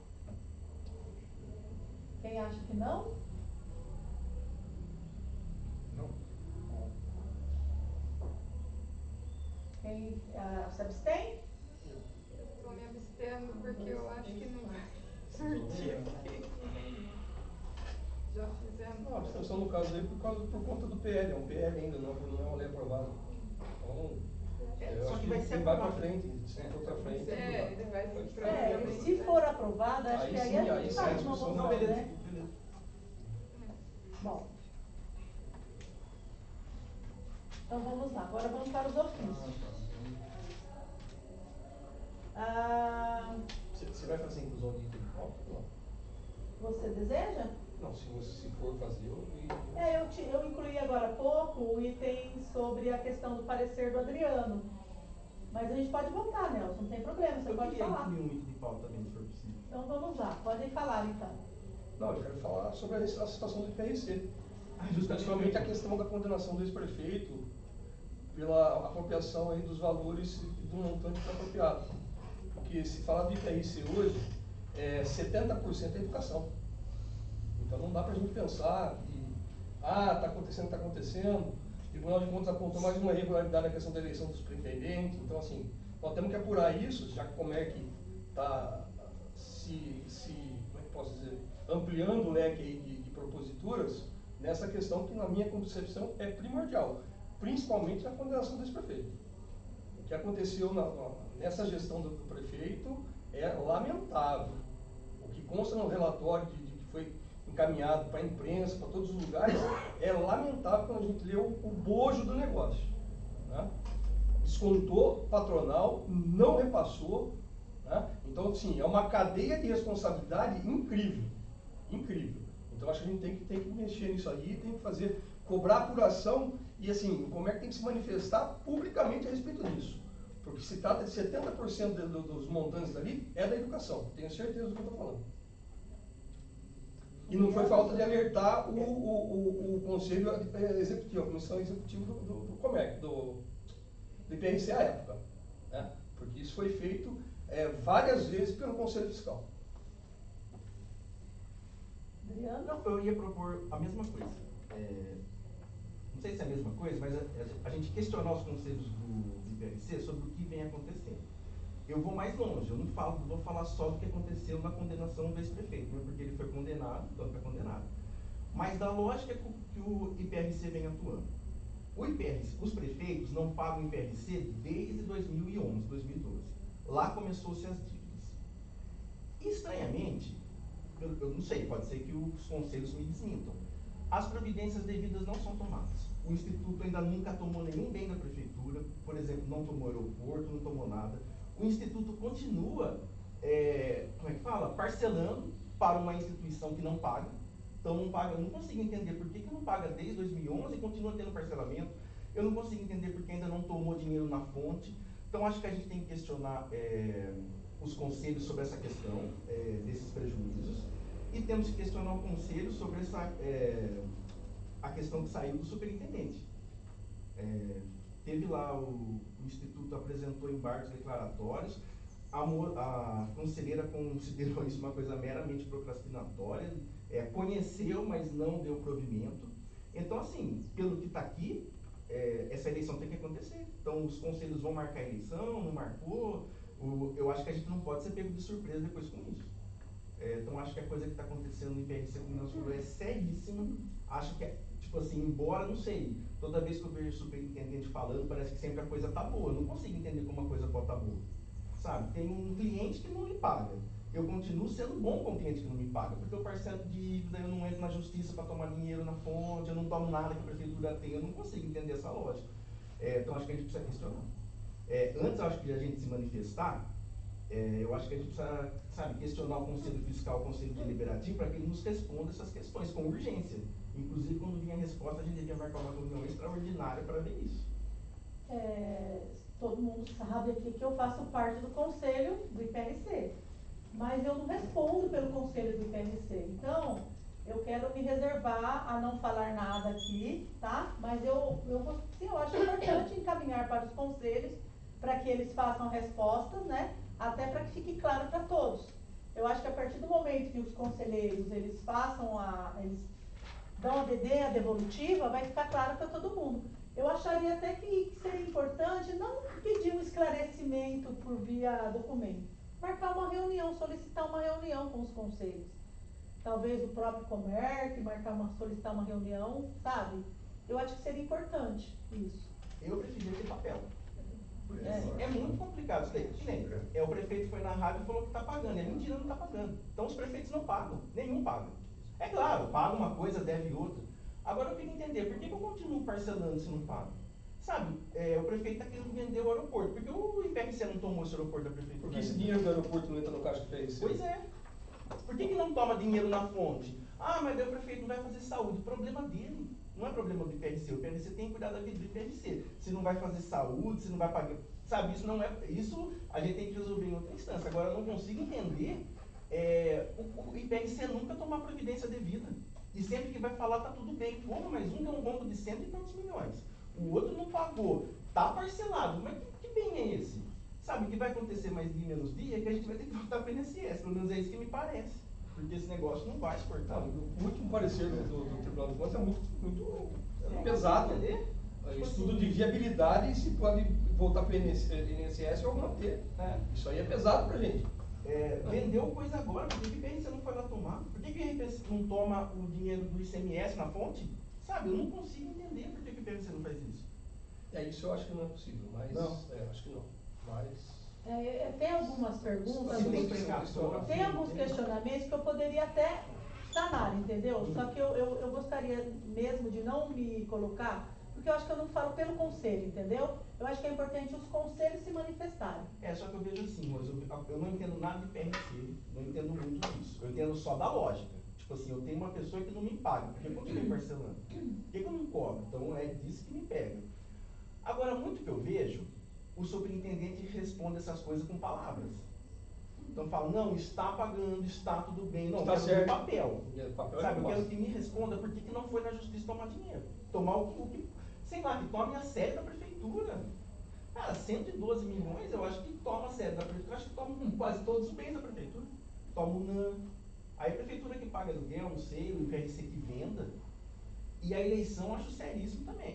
Quem acha que não? Não. Quem se abstém? Estou me abstendo porque eu acho que não vai surtir. Já fizemos. Não, a abstenção no caso aí por conta do PL, é um PL ainda, não é uma lei aprovada. Então, eu Só acho que vai ser ele vai para aprovado. frente, se for para frente. Ele vai ser pra Se for aprovada, acho Aí que aí sim, a aí gente sim, a faz uma discussão moção, não, beleza, né? beleza. Bom. Então vamos lá, agora vamos para os ofícios. Você vai fazer inclusão de item de pauta? Não. Você deseja? Não, se for fazer, Eu incluí agora há pouco o item sobre a questão do parecer do Adriano. Mas a gente pode voltar, Nelson, não tem problema, você Eu pode queria falar. incluir um item de pauta também, se for possível. Então vamos lá, podem falar então. Não, eu quero falar sobre a situação do IPRC. Justamente Principalmente a questão da condenação do ex-prefeito pela apropriação aí dos valores do montante apropriado. Porque se falar do IPRC hoje, 70% é educação. Então não dá para a gente pensar que, está acontecendo, o Tribunal de Contas apontou mais uma irregularidade na questão da eleição dos superintendentes. Então, assim, nós temos que apurar isso, já que o Comerc está como é que posso dizer, ampliando o leque aí de proposituras, nessa questão que, na minha concepção, é primordial, principalmente na condenação desse prefeito. O que aconteceu nessa gestão do prefeito é lamentável. O que consta no relatório que foi encaminhado para a imprensa, para todos os lugares, é lamentável quando a gente lê o bojo do negócio. Né? Descontou patronal, não repassou. Né? Então, sim, é uma cadeia de responsabilidade incrível. Incrível. Então, acho que a gente tem que mexer nisso aí, tem que cobrar apuração e, assim, o Comerc tem que se manifestar publicamente a respeito disso. Porque se trata de 70% dos montantes ali, é da educação. Tenho certeza do que eu estou falando. E não foi falta de alertar o Conselho Executivo, a Comissão Executiva do Comerc, do IPRC à época. Né? Porque isso foi feito várias vezes pelo Conselho Fiscal. Não, eu ia propor a mesma coisa. Não sei se é a mesma coisa, mas a gente questionar os conselhos do IPRC sobre o que vem acontecendo. Eu vou mais longe, eu não vou falar só do que aconteceu na condenação do ex-prefeito, né, porque ele foi condenado, então está condenado. Mas da lógica que o IPRC vem atuando. Os prefeitos não pagam IPRC desde 2011, 2012. Lá começou-se as dívidas. Estranhamente, eu não sei, pode ser que os conselhos me desmintam. As providências devidas não são tomadas. O Instituto ainda nunca tomou nenhum bem da prefeitura, por exemplo, não tomou aeroporto, não tomou nada. O Instituto continua, parcelando para uma instituição que não paga. Então não paga, eu não consigo entender por que não paga desde 2011 e continua tendo parcelamento. Eu não consigo entender por que ainda não tomou dinheiro na fonte. Então acho que a gente tem que questionar os conselhos sobre essa questão desses prejuízos e temos que questionar o conselho sobre a questão que saiu do superintendente. Teve lá, o Instituto apresentou embargos declaratórios, a conselheira considerou isso uma coisa meramente procrastinatória, conheceu, mas não deu provimento. Então, assim, pelo que está aqui, essa eleição tem que acontecer. Então, os conselhos vão marcar a eleição, não marcou. Eu acho que a gente não pode ser pego de surpresa depois com isso. Então, acho que a coisa que está acontecendo no IPRC, como nós falamos, é seríssima. Acho que tipo assim, embora, não sei, toda vez que eu vejo o superintendente falando, parece que sempre a coisa tá boa. Eu não consigo entender como a coisa pode estar boa. Sabe, tem um cliente que não me paga. Eu continuo sendo bom com o cliente que não me paga, porque eu parcelo dívida, eu não entro na justiça para tomar dinheiro na fonte, eu não tomo nada que a prefeitura tem, eu não consigo entender essa lógica. Então, acho que a gente precisa questionar. Antes, eu acho que de a gente se manifestar, eu acho que a gente precisa, sabe, questionar o Conselho Fiscal, o Conselho Deliberativo, para que ele nos responda essas questões com urgência. Inclusive, quando vinha a resposta, a gente devia marcar uma reunião extraordinária para ver isso. Todo mundo sabe aqui que eu faço parte do conselho do IPRC, mas eu não respondo pelo conselho do IPRC. Então, eu quero me reservar a não falar nada aqui, tá? Mas eu acho importante encaminhar para os conselhos, para que eles façam respostas, né? Até para que fique claro para todos. Eu acho que a partir do momento que os conselheiros, eles dão a devolutiva, vai ficar claro para todo mundo. Eu acharia até que seria importante não pedir um esclarecimento por via documento, marcar uma reunião, solicitar uma reunião com os conselhos. Talvez o próprio Comerc solicitar uma reunião, sabe? Eu acho que seria importante isso. Eu preferia ter papel. É muito complicado isso daí. O prefeito foi na rádio e falou que está pagando. É mentira, não está pagando. Então os prefeitos não pagam, nenhum paga. É claro, paga uma coisa, deve outra. Agora eu queria entender, por que eu continuo parcelando se não pago? Sabe, o prefeito está querendo vender o aeroporto. Por que o IPRC não tomou esse aeroporto da prefeitura? Por que esse dinheiro do aeroporto não entra no caixa do IPRC? Pois é. Por que não toma dinheiro na fonte? Mas daí o prefeito não vai fazer saúde. Problema dele. Não é problema do IPRC. O IPRC tem que cuidar da vida do IPRC. Se não vai fazer saúde, se não vai pagar... Sabe, isso não é... Isso a gente tem que resolver em outra instância. Agora, eu não consigo entender o IPRC nunca tomar providência devida. E sempre que vai falar, tá tudo bem. Porra, mas um deu um rombo de cento e tantos milhões. O outro não pagou. Tá parcelado. Mas que bem é esse? Sabe, o que vai acontecer mais dia menos dia é que a gente vai ter que voltar para o INSS. Pelo menos é isso que me parece. Porque esse negócio não vai exportar. O último parecer do Tribunal de Contas é muito pesado. Estudo de viabilidade, se pode voltar para o INSS ou manter. Isso aí é pesado para a gente. Vendeu coisa agora, por que o IPRC não foi lá tomar? Por que o IPRC não toma o dinheiro do ICMS na fonte? Sabe, eu não consigo entender por que o IPRC não faz isso. Isso eu acho que não é possível, mas não. Acho que não. Mas... tem algumas perguntas, tem alguns questionamentos que eu poderia até sanar, entendeu? Só que eu gostaria mesmo de não me colocar, porque eu acho que eu não falo pelo conselho, entendeu? Eu acho que é importante os conselhos se manifestarem. Só que eu vejo assim, Rose, eu não entendo nada de PRC, não entendo muito disso. Eu entendo só da lógica. Tipo assim, eu tenho uma pessoa que não me paga, porque eu continuei parcelando. Por que eu não cobro? Então é disso que me pega. Agora, muito que eu vejo, o superintendente responde essas coisas com palavras. Então fala, não, está pagando, está tudo bem, não, está certo. Papel. Sabe, eu quero que me responda por que não foi na justiça tomar dinheiro. Tomar o que sei lá, que tome a série da prefeitura. Cara, 112 milhões, eu acho que toma a série da prefeitura, eu acho que toma quase todos os bens da prefeitura. Toma o NAN. Aí a prefeitura que paga aluguel, não sei, o IPRC que venda. E a eleição eu acho seríssimo também.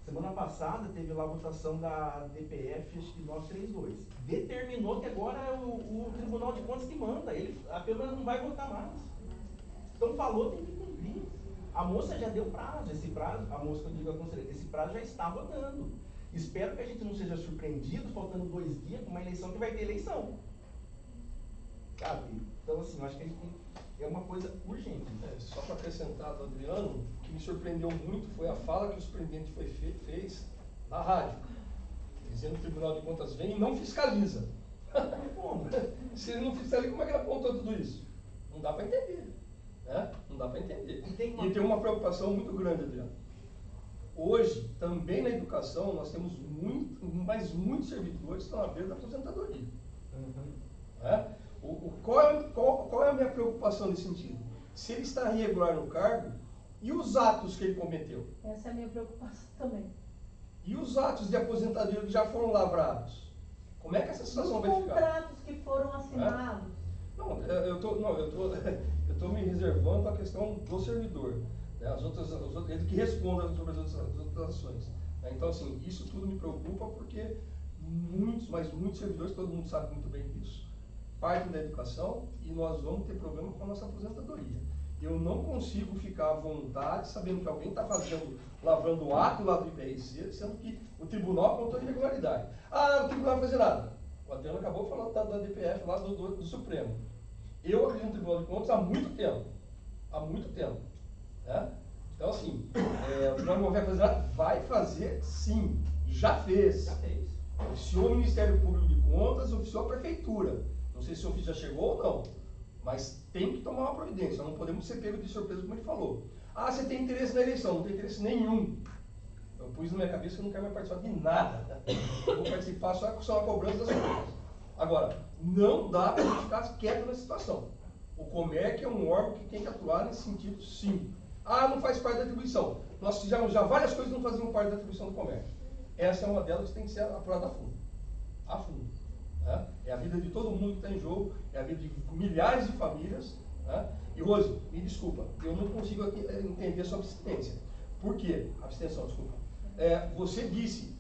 Semana passada teve lá a votação da DPF, acho que 932. Determinou que agora é o Tribunal de Contas que manda. A Câmara não vai votar mais. Então falou, tem que cumprir. A moça já deu prazo. Esse prazo, a moça que eu digo a conselheira, esse prazo já está rodando. Espero que a gente não seja surpreendido, faltando 2 dias, com uma eleição que vai ter eleição. Sabe? Então, assim, eu acho que a gente é uma coisa urgente. Só para acrescentar do Adriano, o que me surpreendeu muito foi a fala que o superintendente fez na rádio, dizendo que o Tribunal de Contas vem e não fiscaliza. Como? Se ele não fiscaliza, como é que ele apontou tudo isso? Não dá para entender. Não dá para entender. E tem uma preocupação muito grande, Adriano. Hoje, também na educação, nós temos muitos servidores que estão à beira da aposentadoria. Qual é a minha preocupação nesse sentido? Se ele está irregular no cargo, e os atos que ele cometeu? Essa é a minha preocupação também. E os atos de aposentadoria que já foram lavrados? Como é que essa situação vai ficar? Os contratos que foram assinados. Não, eu estou me reservando a questão do servidor. As outras, ele que responda sobre as outras ações. Então, assim, isso tudo me preocupa porque muitos servidores, todo mundo sabe muito bem disso, partem da educação e nós vamos ter problema com a nossa aposentadoria. Eu não consigo ficar à vontade sabendo que alguém está lavrando o ato lá do IPRC, sendo que o tribunal apontou irregularidade. O tribunal não vai fazer nada. O Adriano acabou falando da DPF lá do Supremo. Eu acredito no Tribunal de Contas há muito tempo. Há muito tempo. Então, assim, o tribunal não vai fazer nada? Vai fazer sim. Já fez. Oficiou o Ministério Público de Contas, oficiou a Prefeitura. Não sei se o ofício já chegou ou não, mas tem que tomar uma providência. Não podemos ser pego de surpresa, como ele falou. Você tem interesse na eleição? Não tem interesse nenhum. Eu pus na minha cabeça que eu não quero mais participar de nada. Eu vou participar só a cobrança das coisas. Agora, não dá para a gente ficar quieto nessa situação. O Comerc é um órgão que tem que atuar nesse sentido, sim. Não faz parte da atribuição. Nós fizemos já várias coisas que não faziam parte da atribuição do Comerc. Essa é uma delas que tem que ser apurada a fundo. A fundo. É a vida de todo mundo que está em jogo, é a vida de milhares de famílias. E, Rose, me desculpa, eu não consigo entender a sua abstinência. Por quê? Abstenção, desculpa. Você disse,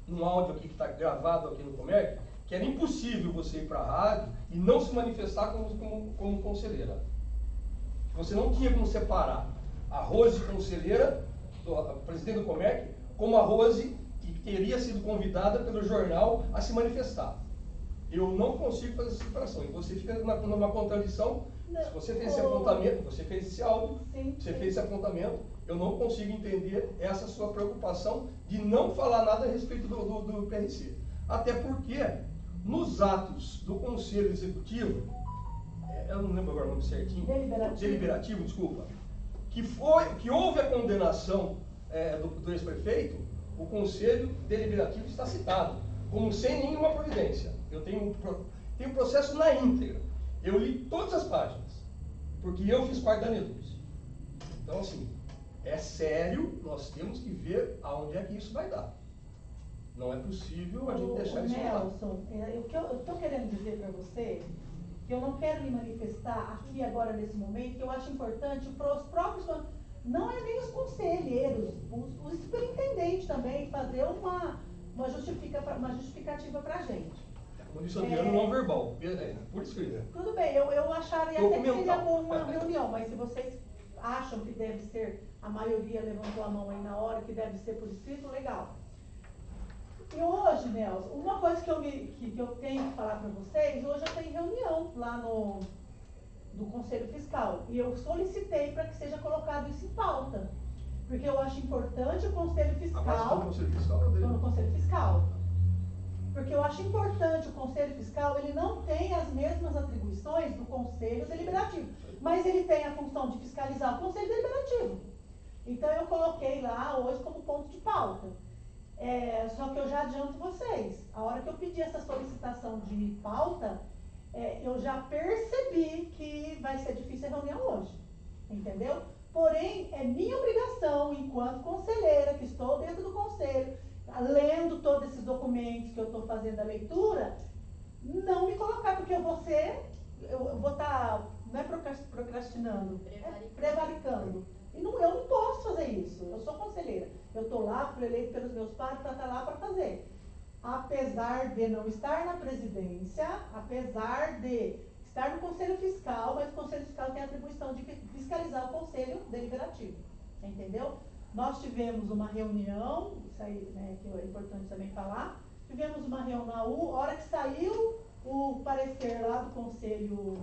num áudio aqui que está gravado aqui no Comerc, que era impossível você ir para a rádio e não se manifestar como conselheira. Você não tinha como separar a Rose conselheira, presidente do Comerc, como a Rose que teria sido convidada pelo jornal a se manifestar. Eu não consigo fazer essa separação. E você fica numa contradição. Se você fez esse apontamento, você fez esse áudio, você fez esse apontamento, eu não consigo entender essa sua preocupação de não falar nada a respeito do PRC. Até porque, nos atos do Conselho Executivo, eu não lembro agora o nome certinho, deliberativo, desculpa, que houve a condenação do ex-prefeito, o Conselho Deliberativo está citado, como sem nenhuma providência. Eu tenho processo na íntegra. Eu li todas as páginas, porque eu fiz parte da Neduz. Então, assim, é sério, nós temos que ver aonde é que isso vai dar. Não é possível a gente deixar isso rolar. Nelson, o que eu estou querendo dizer para você, que eu não quero me manifestar aqui agora nesse momento, que eu acho importante para os próprios, não é nem os conselheiros, o superintendente também fazer uma justificativa para a gente. Como disse o Adriano, não verbal, por escrito. Tudo bem, eu acharia até que seria Documental. bom uma reunião, mas se vocês acham que deve ser, a maioria levantou a mão aí na hora, que deve ser por escrito, legal. E hoje, Nelson, uma coisa que eu tenho que falar para vocês, hoje eu tenho reunião lá do Conselho Fiscal, e eu solicitei para que seja colocado isso em pauta, porque eu acho importante o Conselho Fiscal... Agora no Conselho Fiscal? Estou no Conselho Fiscal. Porque eu acho importante, o Conselho Fiscal, ele não tem as mesmas atribuições do Conselho Deliberativo, mas ele tem a função de fiscalizar o Conselho Deliberativo. Então eu coloquei lá hoje como ponto de pauta. Só que eu já adianto vocês, a hora que eu pedi essa solicitação de pauta, eu já percebi que vai ser difícil a reunião hoje, entendeu? Porém, é minha obrigação, enquanto conselheira, que estou dentro do conselho, lendo todos esses documentos que eu estou fazendo a leitura, não me colocar, porque eu vou estar, não é procrastinando, é prevaricando. E eu não posso fazer isso, eu sou conselheira. Eu estou lá, fui eleita pelos meus pais para estar lá para fazer. Apesar de não estar na presidência, apesar de estar no Conselho Fiscal, mas o Conselho Fiscal tem a atribuição de fiscalizar o Conselho Deliberativo, entendeu? Nós tivemos uma reunião, isso aí, né, que é importante também falar, tivemos uma reunião na hora que saiu o parecer lá do Conselho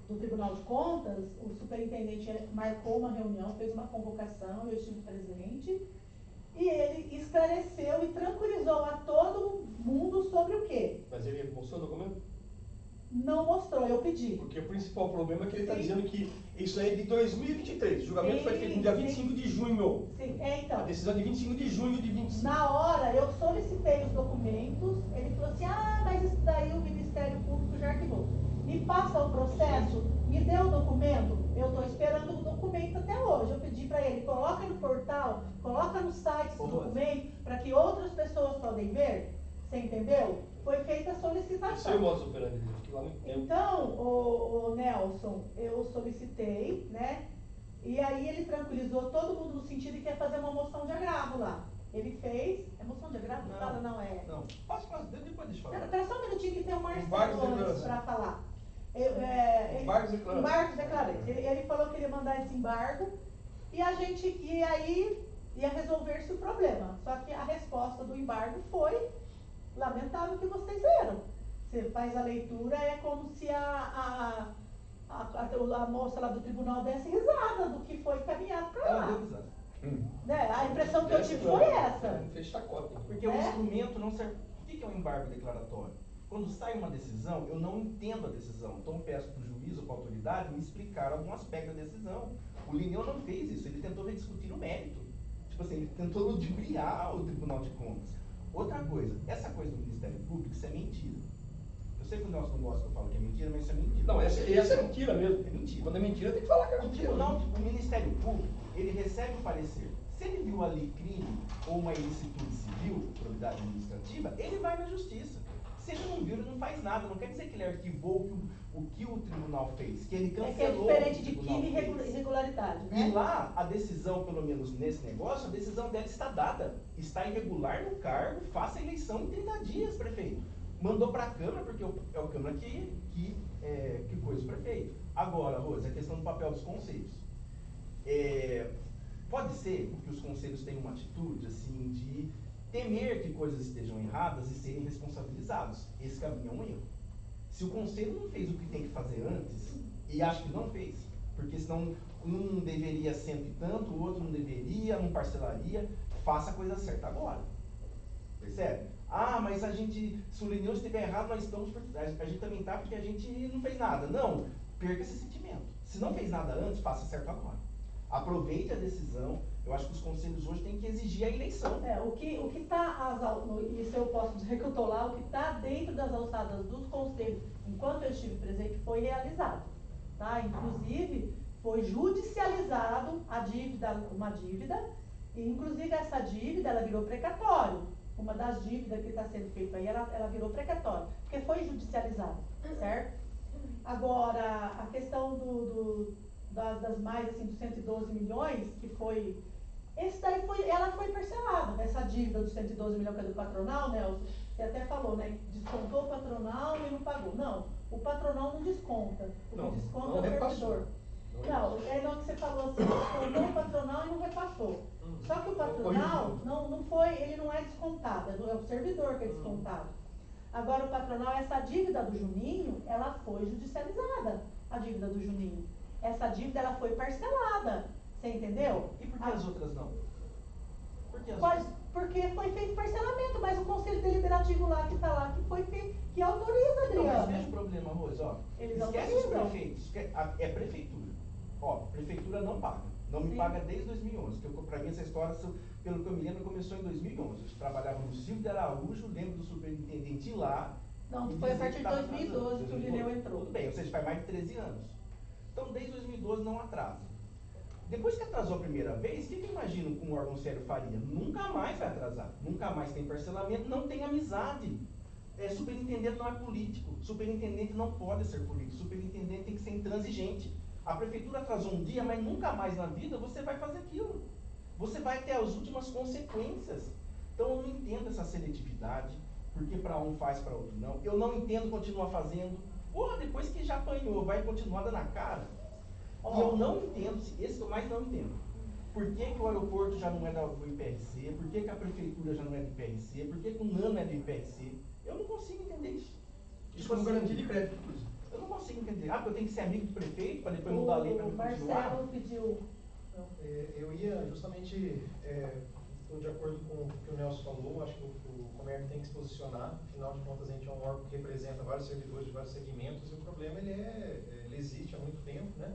do Tribunal de Contas, o superintendente marcou uma reunião, fez uma convocação, eu estive presente, e ele esclareceu e tranquilizou a todo mundo sobre o quê? Mas ele mostrou o documento? Não mostrou, eu pedi. Porque o principal problema é que ele está Sim. dizendo que isso aí é de 2023. O julgamento Sim, foi feito no dia sim. 25 de junho. Sim, então. A decisão é de 25 de junho de 25. Na hora, eu solicitei os documentos, ele falou assim, mas isso daí o Ministério Público já arquivou. Me passa o processo, me deu o documento, eu estou esperando o documento até hoje. Eu pedi para ele, coloca no portal, coloca no site esse documento, para que outras pessoas podem ver, você entendeu? Foi feita a solicitação. Esse é o modus operandi dele, que lá no tempo. Então, o Nelson, eu solicitei, né? E aí ele tranquilizou todo mundo no sentido de que ia fazer uma moção de agravo lá. Ele fez. É moção de agravo? Não. Fala, não é. Não, posso, depois deixa eu falar. Espera só um minutinho que tem um Embargos Marcelo antes declarantes. para falar. Embargos declarantes. Embargos declarantes. Ele falou que ele ia mandar esse embargo e a gente ia resolver-se o problema. Só que a resposta do embargo foi lamentável que vocês viram. Você faz a leitura, é como se a moça lá do tribunal desse risada do que foi caminhado para Ela lá. deu risada. Né? A impressão que eu tive foi essa. Ele fez chacota. Porque o instrumento não serve. O que é um embargo declaratório? Quando sai uma decisão, eu não entendo a decisão. Então eu peço para o juiz ou para a autoridade me explicar algum aspecto da decisão. O Linneu não fez isso, ele tentou rediscutir o mérito. Tipo assim, ele tentou ludibriar o Tribunal de Contas. Outra coisa, essa coisa do Ministério Público, isso é mentira. Eu sei que o Nelson não gosta que eu falo que é mentira, mas isso é mentira. Não, essa é mentira mesmo. É mentira. Quando é mentira, tem que falar que é O mentira. tribunal, o Ministério Público, ele recebe o parecer. Se ele viu ali crime ou uma ilicitude civil, probidade administrativa, ele vai na justiça. Se ele não viu, ele não faz nada. Não quer dizer que ele arquivou o que o tribunal fez, que ele cancelou. É diferente o de tribunal crime e fez. irregularidade, né? E lá, a decisão, pelo menos nesse negócio, a decisão dela está dada. Está irregular no cargo, faça a eleição em 30 dias, prefeito. Mandou para a Câmara, porque é o Câmara que coisa o prefeito. Agora, Rose, a questão do papel dos conselhos. Pode ser que os conselhos tenham uma atitude, assim, de temer que coisas estejam erradas e serem responsabilizados. Esse caminho é um erro. Se o conselho não fez o que tem que fazer antes, e acho que não fez, porque senão um deveria cento e tanto, o outro não deveria, não parcelaria, faça a coisa certa agora. Percebe? Mas se o Linneu estiver errado, nós estamos, a gente também está porque a gente não fez nada. Não, perca esse sentimento. Se não fez nada antes, faça certo agora. Aproveite a decisão, Eu acho que os conselhos hoje têm que exigir a eleição. O que está, isso eu posso dizer que eu estou lá, o que está dentro das alçadas dos conselhos, enquanto eu estive presente, foi realizado. Tá? Inclusive, foi judicializado uma dívida, e inclusive essa dívida, ela virou precatório. Uma das dívidas que está sendo feita aí, ela virou precatório, porque foi judicializada, certo? Agora, a questão das mais, assim, dos 112 milhões, que foi... ela foi parcelada, essa dívida dos 112 milhões que é do patronal, Nelson, você até falou, né? Descontou o patronal e não pagou. Não, o patronal não desconta. O que desconta é o servidor. Não, é não que você falou assim, descontou o patronal e não repassou. Só que o patronal não foi, ele não é descontado, é o servidor que é descontado. Agora o patronal, essa dívida do Juninho, ela foi judicializada, a dívida do Juninho. Essa dívida, ela foi parcelada, você entendeu? E por que as outras não? Por que as outras? Porque foi feito parcelamento, mas o Conselho Deliberativo lá que está lá, que foi feito, que autoriza, Então, mas Adriana. veja o problema, Rose, ó. Eles Esquece os autorizam. prefeitos, é prefeitura. Ó, prefeitura não paga. Não me Sim. paga desde 2011. Para mim, essa história, pelo que eu me lembro, começou em 2011. Eu trabalhava no Silvio de Araújo, lembro do superintendente lá. Não, e foi a dizer partir de tava 2012 atrasando. que o Lineu entrou. Tudo bem, ou seja, faz mais de 13 anos. Então, desde 2012 não atrasa. Depois que atrasou a primeira vez, o que eu imagino que um órgão sério faria? Nunca mais vai atrasar. Nunca mais tem parcelamento, não tem amizade. Superintendente não é político. Superintendente não pode ser político. Superintendente tem que ser intransigente. A prefeitura atrasou um dia, mas nunca mais na vida você vai fazer aquilo. Você vai ter as últimas consequências. Então eu não entendo essa seletividade, porque para um faz, para outro não. Eu não entendo continuar fazendo. Ou depois que já apanhou, vai continuar dando a cara. E eu não entendo, esse que eu mais não entendo. Por que o aeroporto já não é do IPRC? Por que a prefeitura já não é do IPRC? Por que o NANO é do IPRC? Eu não consigo entender isso. Isso como garantia de crédito, inclusive. Eu não consigo entender. Porque eu tenho que ser amigo do prefeito para depois mudar a lei para me continuar? O Marcelo pediu. Não, eu ia justamente, estou de acordo com o que o Nelson falou, acho que o Comerc tem que se posicionar, afinal de contas a gente é um órgão que representa vários servidores de vários segmentos e o problema ele existe há muito tempo, né?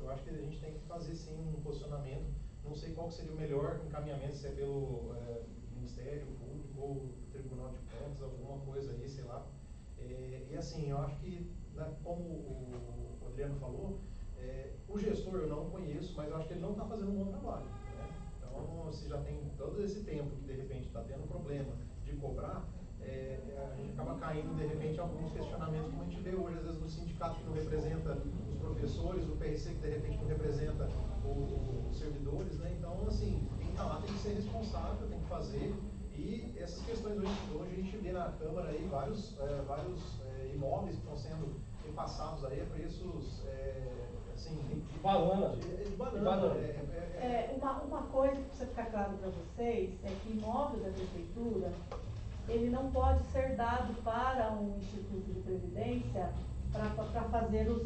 Eu acho que a gente tem que fazer sim um posicionamento, não sei qual seria o melhor encaminhamento, se é pelo Ministério Público ou Tribunal de Contas, alguma coisa aí, sei lá. E assim, eu acho que, como o Adriano falou, o gestor eu não conheço, mas eu acho que ele não está fazendo um bom trabalho, né? Então, se já tem todo esse tempo que de repente está tendo problema de cobrar, a gente acaba caindo de repente em alguns questionamentos, como a gente vê hoje, às vezes, no sindicato que não representa os professores, o PRC que de repente não representa os servidores, né? Então, assim, quem está lá tem que ser responsável, tem que fazer. E essas questões hoje a gente vê na Câmara aí vários imóveis que estão sendo repassados aí a preços assim, de banana. De banana. Uma coisa que precisa ficar claro para vocês é que imóvel da prefeitura, ele não pode ser dado para um instituto de previdência para fazer os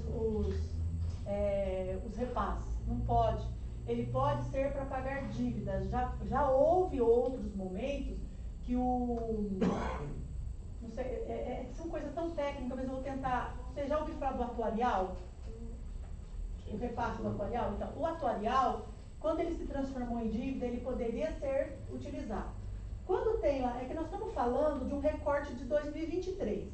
repasses. Não pode. Ele pode ser para pagar dívidas. Já houve outros momentos que não sei, são coisas tão técnicas, mas eu vou tentar. Você já ouviu falar do atuarial? O repasse do atuarial? Então, o atuarial, quando ele se transformou em dívida, ele poderia ser utilizado. Quando tem lá, é que nós estamos falando de um recorte de 2023.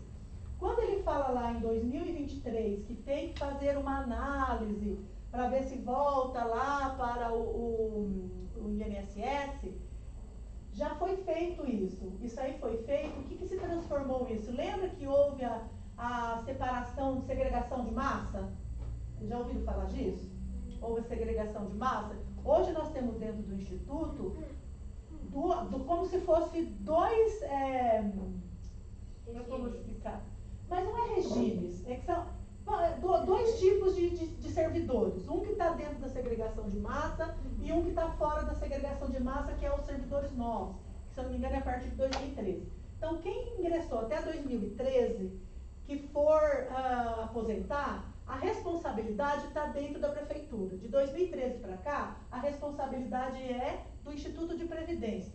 Quando ele fala lá em 2023 que tem que fazer uma análise para ver se volta lá para o INSS, já foi feito isso. Isso aí foi feito. O que se transformou isso? Lembra que houve a separação, segregação de massa? Já ouviram falar disso? Houve a segregação de massa? Hoje nós temos dentro do Instituto como se fosse dois, como explicar? Mas não é regimes, é que são dois tipos de servidores. Um que está dentro da segregação de massa e um que está fora da segregação de massa, que é os servidores novos, que se eu não me engano é a partir de 2013. Então quem ingressou até 2013, que for aposentar, a responsabilidade está dentro da prefeitura. De 2013 para cá, a responsabilidade é do Instituto de Previdência.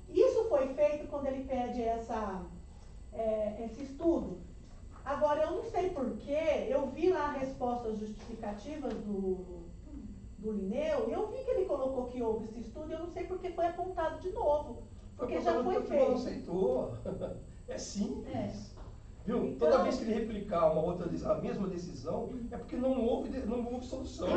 Isso foi feito quando ele pede esse estudo. Agora, eu não sei porquê, eu vi lá as respostas justificativas do Linneu, e eu vi que ele colocou que houve esse estudo, e eu não sei porque foi apontado de novo, porque já foi O tribunal não feito. aceitou. É simples. É. Viu? Então- Toda vez que ele replicar a mesma decisão, é porque não houve solução.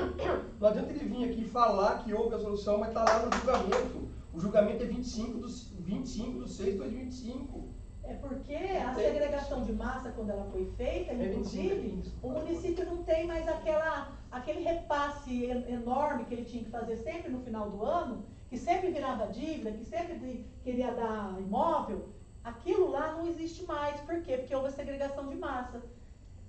Não adianta ele vir aqui falar que houve a solução, mas está lá no julgamento. O julgamento é 25 de 6 de 2025. É porque a segregação de massa, quando ela foi feita, É inclusive, 25. o município não tem mais aquele repasse enorme que ele tinha que fazer sempre no final do ano, que sempre virava dívida, que sempre queria dar imóvel. Aquilo lá não existe mais. Por quê? Porque houve a segregação de massa.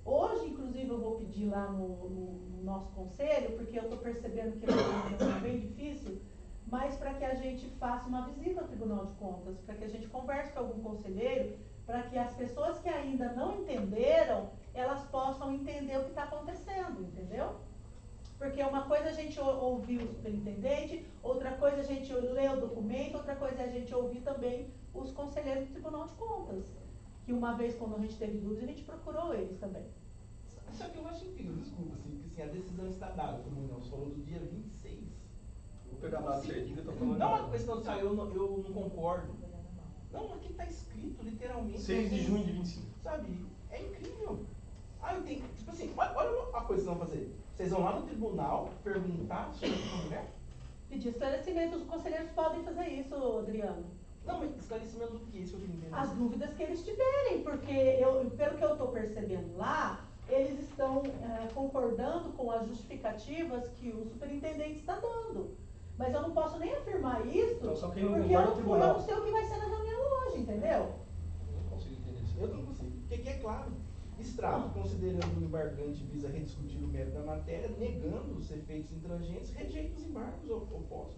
Hoje, inclusive, eu vou pedir lá no nosso conselho, porque eu estou percebendo que é bem difícil, mas para que a gente faça uma visita ao Tribunal de Contas, para que a gente converse com algum conselheiro, para que as pessoas que ainda não entenderam, elas possam entender o que está acontecendo, entendeu? Porque uma coisa é a gente ouvir o superintendente, outra coisa é a gente ler o documento, outra coisa é a gente ouvir também os conselheiros do Tribunal de Contas. Que uma vez, quando a gente teve dúvida, a gente procurou eles também. Só que eu acho incrível, desculpa, assim, porque assim, a decisão está dada, como o Nelson falou, do dia 26. Vou pegar a data certinha que eu tô falando. Não é uma questão de, eu não concordo. Não, aqui está escrito, literalmente. 6 de junho de 25. Sabe, é incrível. Eu tenho, tipo assim, olha a coisa que vocês vão fazer. Vocês vão lá no tribunal perguntar sobre a mulher? Pedir esclarecimento, os conselheiros podem fazer isso, Adriano. Não, mas esclarecimento do que? Isso que eu entendi. As dúvidas que eles tiverem, porque pelo que eu estou percebendo lá, eles estão concordando com as justificativas que o superintendente está dando. Mas eu não posso nem afirmar isso, Então, só quem não porque concorda é o eu tribunal. não sei o que vai ser na reunião hoje, entendeu? Não consigo entender isso. Eu não consigo. Porque aqui é claro. Extrato, considerando o embargante visa rediscutir o mérito da matéria, negando os efeitos intrangentes, rejeita os embargos opostos.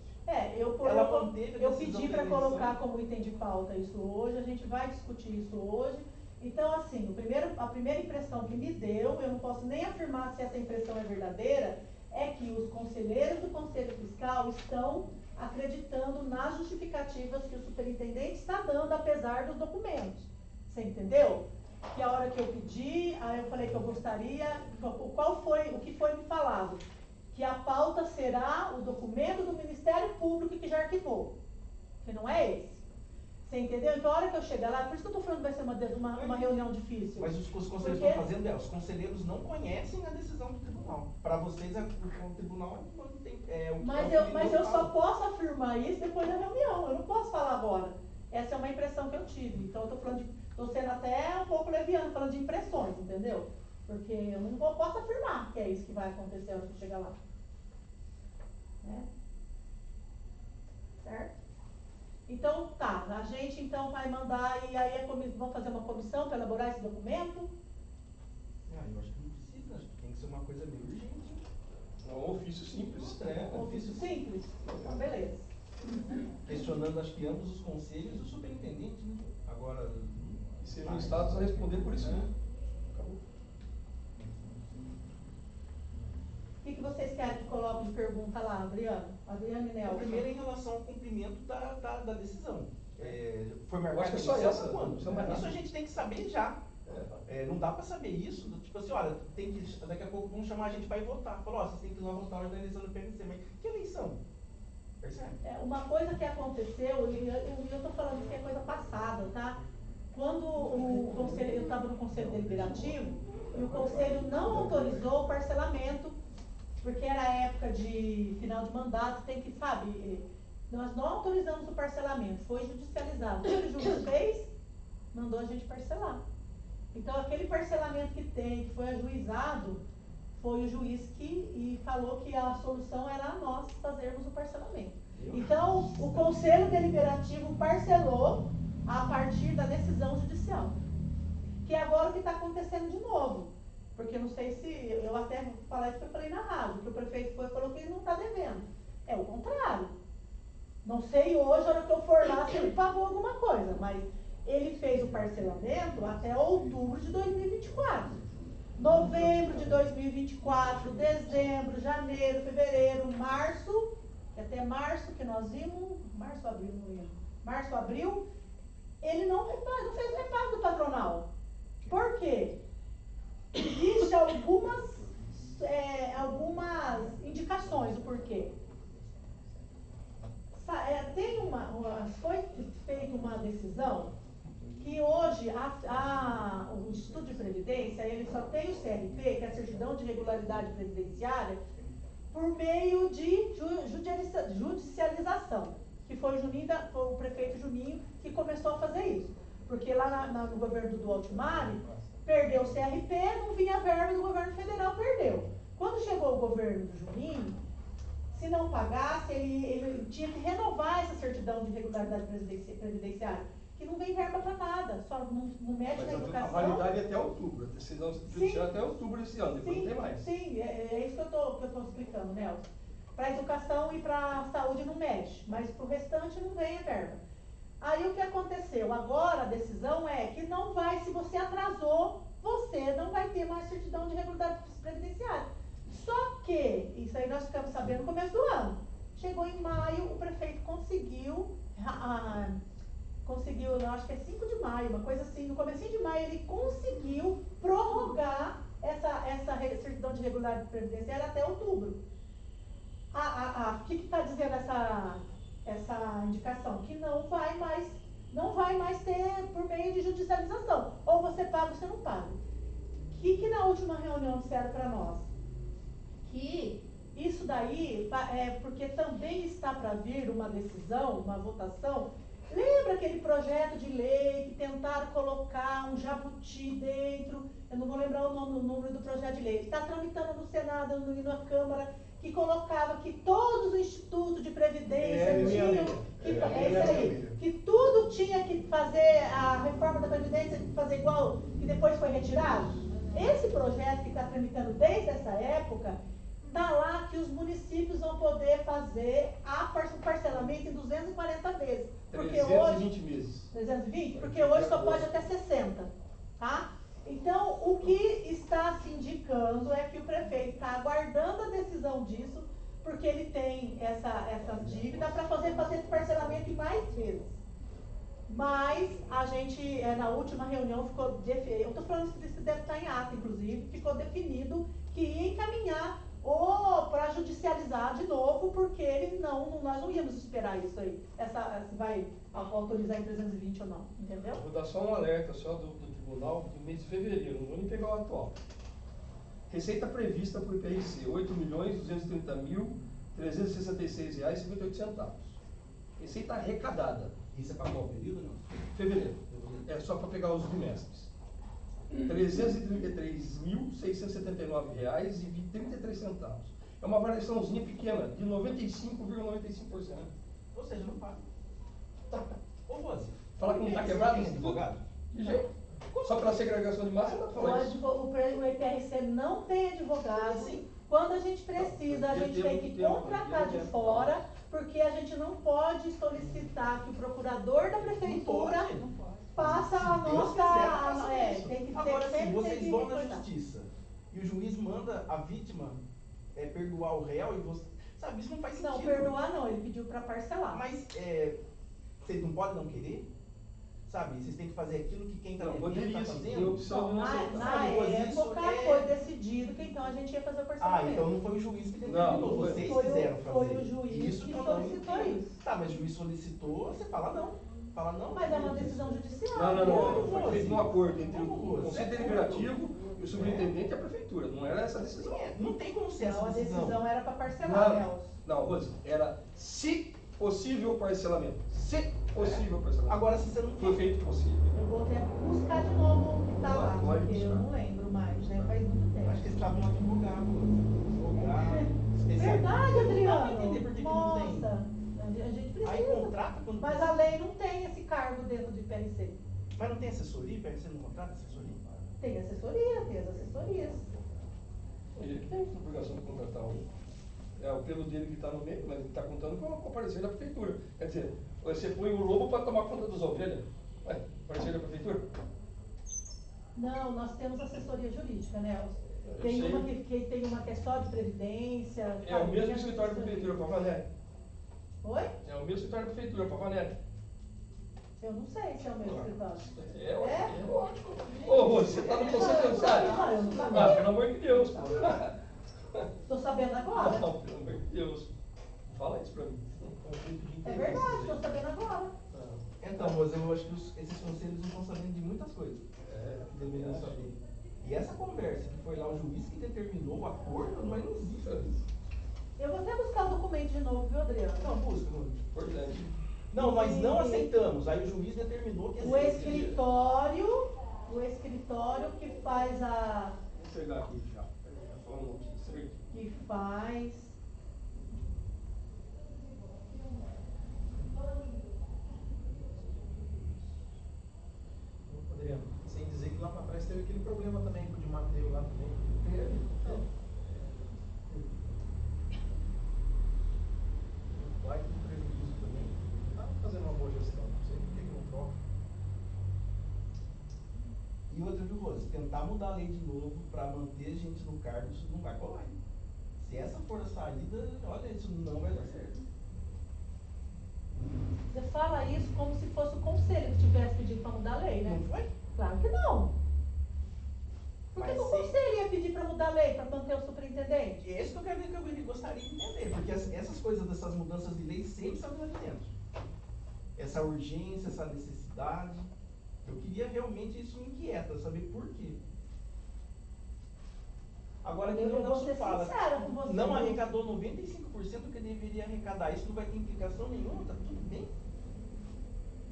Eu pedi para colocar como item de pauta isso hoje, a gente vai discutir isso hoje. Então, assim, a primeira impressão que me deu, eu não posso nem afirmar se essa impressão é verdadeira, é que os conselheiros do Conselho Fiscal estão acreditando nas justificativas que o superintendente está dando, apesar dos documentos. Você entendeu? Que a hora que eu pedi, aí eu falei que eu gostaria, o que foi me falado? Que a pauta será o documento do Ministério Público que já arquivou, que não é esse. Você entendeu? Então a hora que eu chegar lá, por isso que eu estou falando que vai ser uma reunião difícil. Mas os conselheiros estão fazendo, os conselheiros não conhecem a decisão do tribunal. Para vocês, o tribunal não tem. Mas eu só posso afirmar isso depois da reunião, eu não posso falar agora. Essa é uma impressão que eu tive. Então eu estou sendo até um pouco leviano, falando de impressões, entendeu? Porque eu não posso afirmar que é isso que vai acontecer a hora que eu chegar lá. Né? Certo? Então, tá, a gente então vai mandar, e aí vamos fazer uma comissão para elaborar esse documento? Eu acho que não precisa, acho que tem que ser uma coisa meio urgente. Um ofício simples. Ofício simples? Então, beleza. Questionando, acho que ambos os conselhos e o superintendente, né? Agora. E sejam instados a responder por isso, né? Acabou. O que vocês querem que coloque de pergunta lá, Adriano e Nelson? Primeiro, em relação ao cumprimento da decisão. Foi Eu marcado acho que é só essa. quando? Isso é mais Isso a rápido. gente tem que saber já. Não dá para saber isso, tipo assim, olha, daqui a pouco vão chamar a gente para ir votar. Falou, vocês têm que ir lá votar hoje na eleição do PNC, mas que eleição? Percebe? Uma coisa que aconteceu, e eu estou falando que é coisa passada, tá? Quando eu estava no Conselho Deliberativo, e o Conselho não autorizou o parcelamento, porque era época de final de mandato, tem que, sabe, nós não autorizamos o parcelamento, foi judicializado. O que o juiz fez? Mandou a gente parcelar. Então, aquele parcelamento que foi ajuizado, foi o juiz que falou que a solução era nós fazermos o parcelamento. Então, o Conselho Deliberativo parcelou a partir da decisão judicial. Que é agora o que está acontecendo de novo. Porque não sei se, eu até vou falar isso que eu falei na rádio, que o prefeito falou que ele não está devendo. É o contrário. Não sei hoje, a hora que eu for lá, se ele pagou alguma coisa, mas ele fez o parcelamento até outubro de 2024. Novembro de 2024, dezembro, janeiro, fevereiro, março, até março que nós vimos, março, abril, não lembro. Março, abril, ele não fez o repasse do patronal. Por quê? Existem algumas indicações do porquê. Instituto de Previdência, ele só tem o CRP, que é a Certidão de Regularidade Previdenciária, por meio de judicialização, que foi o prefeito Juninho que começou a fazer isso. Porque lá no governo do Altmari, perdeu o CRP, não vinha verba do governo federal, perdeu. Quando chegou o governo do Juninho, se não pagasse, ele tinha que renovar essa certidão de regularidade previdenciária, que não vem verba para nada, só não mexe na Mas educação. a validade é até outubro, a decisão judicial até outubro desse ano, depois não tem mais. Sim, é isso que eu estou explicando, Nelson. Para a educação e para a saúde não mexe, mas para o restante não vem a verba. Aí o que aconteceu? Agora a decisão é que não vai, se você atrasou, você não vai ter mais certidão de regularidade previdenciária. Só que, isso aí nós ficamos sabendo no começo do ano. Chegou em maio, o prefeito conseguiu, eu acho que é 5 de maio, uma coisa assim, no comecinho de maio ele conseguiu prorrogar essa certidão de regularidade previdenciária até outubro. O que está dizendo essa indicação? Que não vai mais ter por meio de judicialização. Ou você paga ou você não paga. Que na última reunião disseram para nós? Que isso daí é porque também está para vir uma decisão, uma votação. Lembra aquele projeto de lei que tentaram colocar um jabuti dentro? Eu não vou lembrar o número do projeto de lei. Está tramitando no Senado e na Câmara, que colocava que todos os institutos de previdência que tudo tinha que fazer, a reforma da previdência fazer igual, que depois foi retirado. Esse projeto que está tramitando desde essa época, está lá que os municípios vão poder fazer o parcelamento em 240 vezes. Porque 320 meses. 320? Porque hoje só pode até 60, tá? Então, o que está se indicando é que o prefeito está aguardando a decisão disso, porque ele tem essa dívida para fazer esse parcelamento em mais vezes. Mas a gente, na última reunião, eu estou falando isso, isso deve estar em ata, inclusive, ficou definido que ia encaminhar ou para judicializar de novo, porque nós não íamos esperar isso aí, se vai autorizar em 320 ou não, entendeu? Vou dar só um alerta só do tribunal do mês de fevereiro, não vou nem pegar o atual. Receita prevista por IPRC, R$ 8.230.366,58. Receita arrecadada. Isso é para qual período, não? Fevereiro. É só para pegar os bimestres. R$ 333.679,33. É uma variaçãozinha pequena, de 95,95%. Ou seja, não paga. Ô, Rose. Fala que não está quebrado? Tem advogado? De jeito. Só pela segregação de massa não dá para falar isso. O IPRC não tem advogado. Sim. Quando a gente precisa, a gente tem que contratar de fora, porque a gente não pode solicitar que o procurador da prefeitura faça a nossa. Tem que Agora, se sempre vocês tem que vão na reportar. justiça e o juiz manda a vítima perdoar o réu e você. Sabe, isso não faz sentido. Não, perdoar não, ele pediu para parcelar. Mas vocês não podem não querer? Sabe, vocês têm que fazer aquilo que quem está Não, devendo está poderia sim, tem fazendo? opção de não aceitar. Na Sabe, pois isso época foi decidido que então a gente ia fazer o parcelamento. então não foi o juiz que Não, determinou, foi. vocês Foi quiseram fazer. o juiz Isso que eu não solicitou entendo. isso. Tá, mas o juiz solicitou, você fala não. Fala não. Mas é uma decisão judicial. Não. Foi feito um acordo entre o Como, Conselho Deliberativo e o Superintendente e a Prefeitura. Não era essa a decisão. Não tem como ser Não, essa a decisão. decisão era para parcelar, Nelson. Não, Rose, era se possível parcelamento. Se possível parcelamento. Agora, se você não Foi feito possível. Eu vou ter que buscar de novo o que está lá, Pode porque eu buscar. não lembro mais, né? Faz muito tempo. Acho que eles estavam advogado. Especialista. Verdade, Não dá pra Adriano. entender por que que não tem. Nossa, a gente precisa. Aí contrata quando Mas a lei não tem esse cargo dentro do IPRC. Mas não tem assessoria? Você não contrata assessoria? Tem assessoria, tem as assessorias. Ele que tem a obrigação de contratar um. É o pelo dele que está no meio, mas ele está contando com o parecer da prefeitura. Quer dizer, você põe o lobo para tomar conta das ovelhas. Ué, parecer da prefeitura? Não, nós temos assessoria jurídica, Nelson. Eu Tem sei. uma tem uma que é só de previdência. É o mesmo tem escritório da assessoria. prefeitura, Pavanetti. Oi? É o mesmo escritório da prefeitura, Pavanetti. Eu não sei se é o mesmo escritório. É ótimo. Ô, Rose, você está no conselho densário? Não, eu não sabia. Ah, pelo amor de Deus. Estou sabendo agora. Não, pelo amor de Deus. Fala isso pra mim. É verdade, estou sabendo agora. Então, Rose, eu acho que esses conselhos não estão sabendo de muitas coisas. Deveria saber. E essa conversa que foi lá o juiz que determinou o acordo, mas não existe isso. Eu vou até buscar o documento de novo, viu, Adriano? Não, busca, não. Importante. Não, nós não aceitamos. Aí o juiz determinou que O escritório que faz a. Vou pegar aqui já. Já falou uma notícia certo. Que faz. Adriano, sem dizer que lá para trás teve aquele problema também com o de Mateus lá também. Vai ter um prejuízo também. Tá fazendo uma boa gestão, não sei por que não troca. E outra, viu, Rose? Tentar mudar a lei de novo para manter a gente no cargo, isso não vai colar. Hein? Se essa for a saída, olha, isso não vai dar certo. Você fala isso como se fosse o conselho que tivesse pedido para mudar a lei, né? Não foi? Claro que não. Por que Mas o se- conselho ia pedir para mudar a lei, para manter o superintendente? É isso que eu quero ver, que eu gostaria de entender, porque essas coisas dessas mudanças de lei sempre saem lá de dentro. Essa urgência, essa necessidade. Eu queria realmente, isso me inquieta, saber por quê. Agora que Eu não vou se ser fala, sincera com você. não arrecadou 95% do que deveria arrecadar, isso não vai ter implicação nenhuma, tá tudo bem?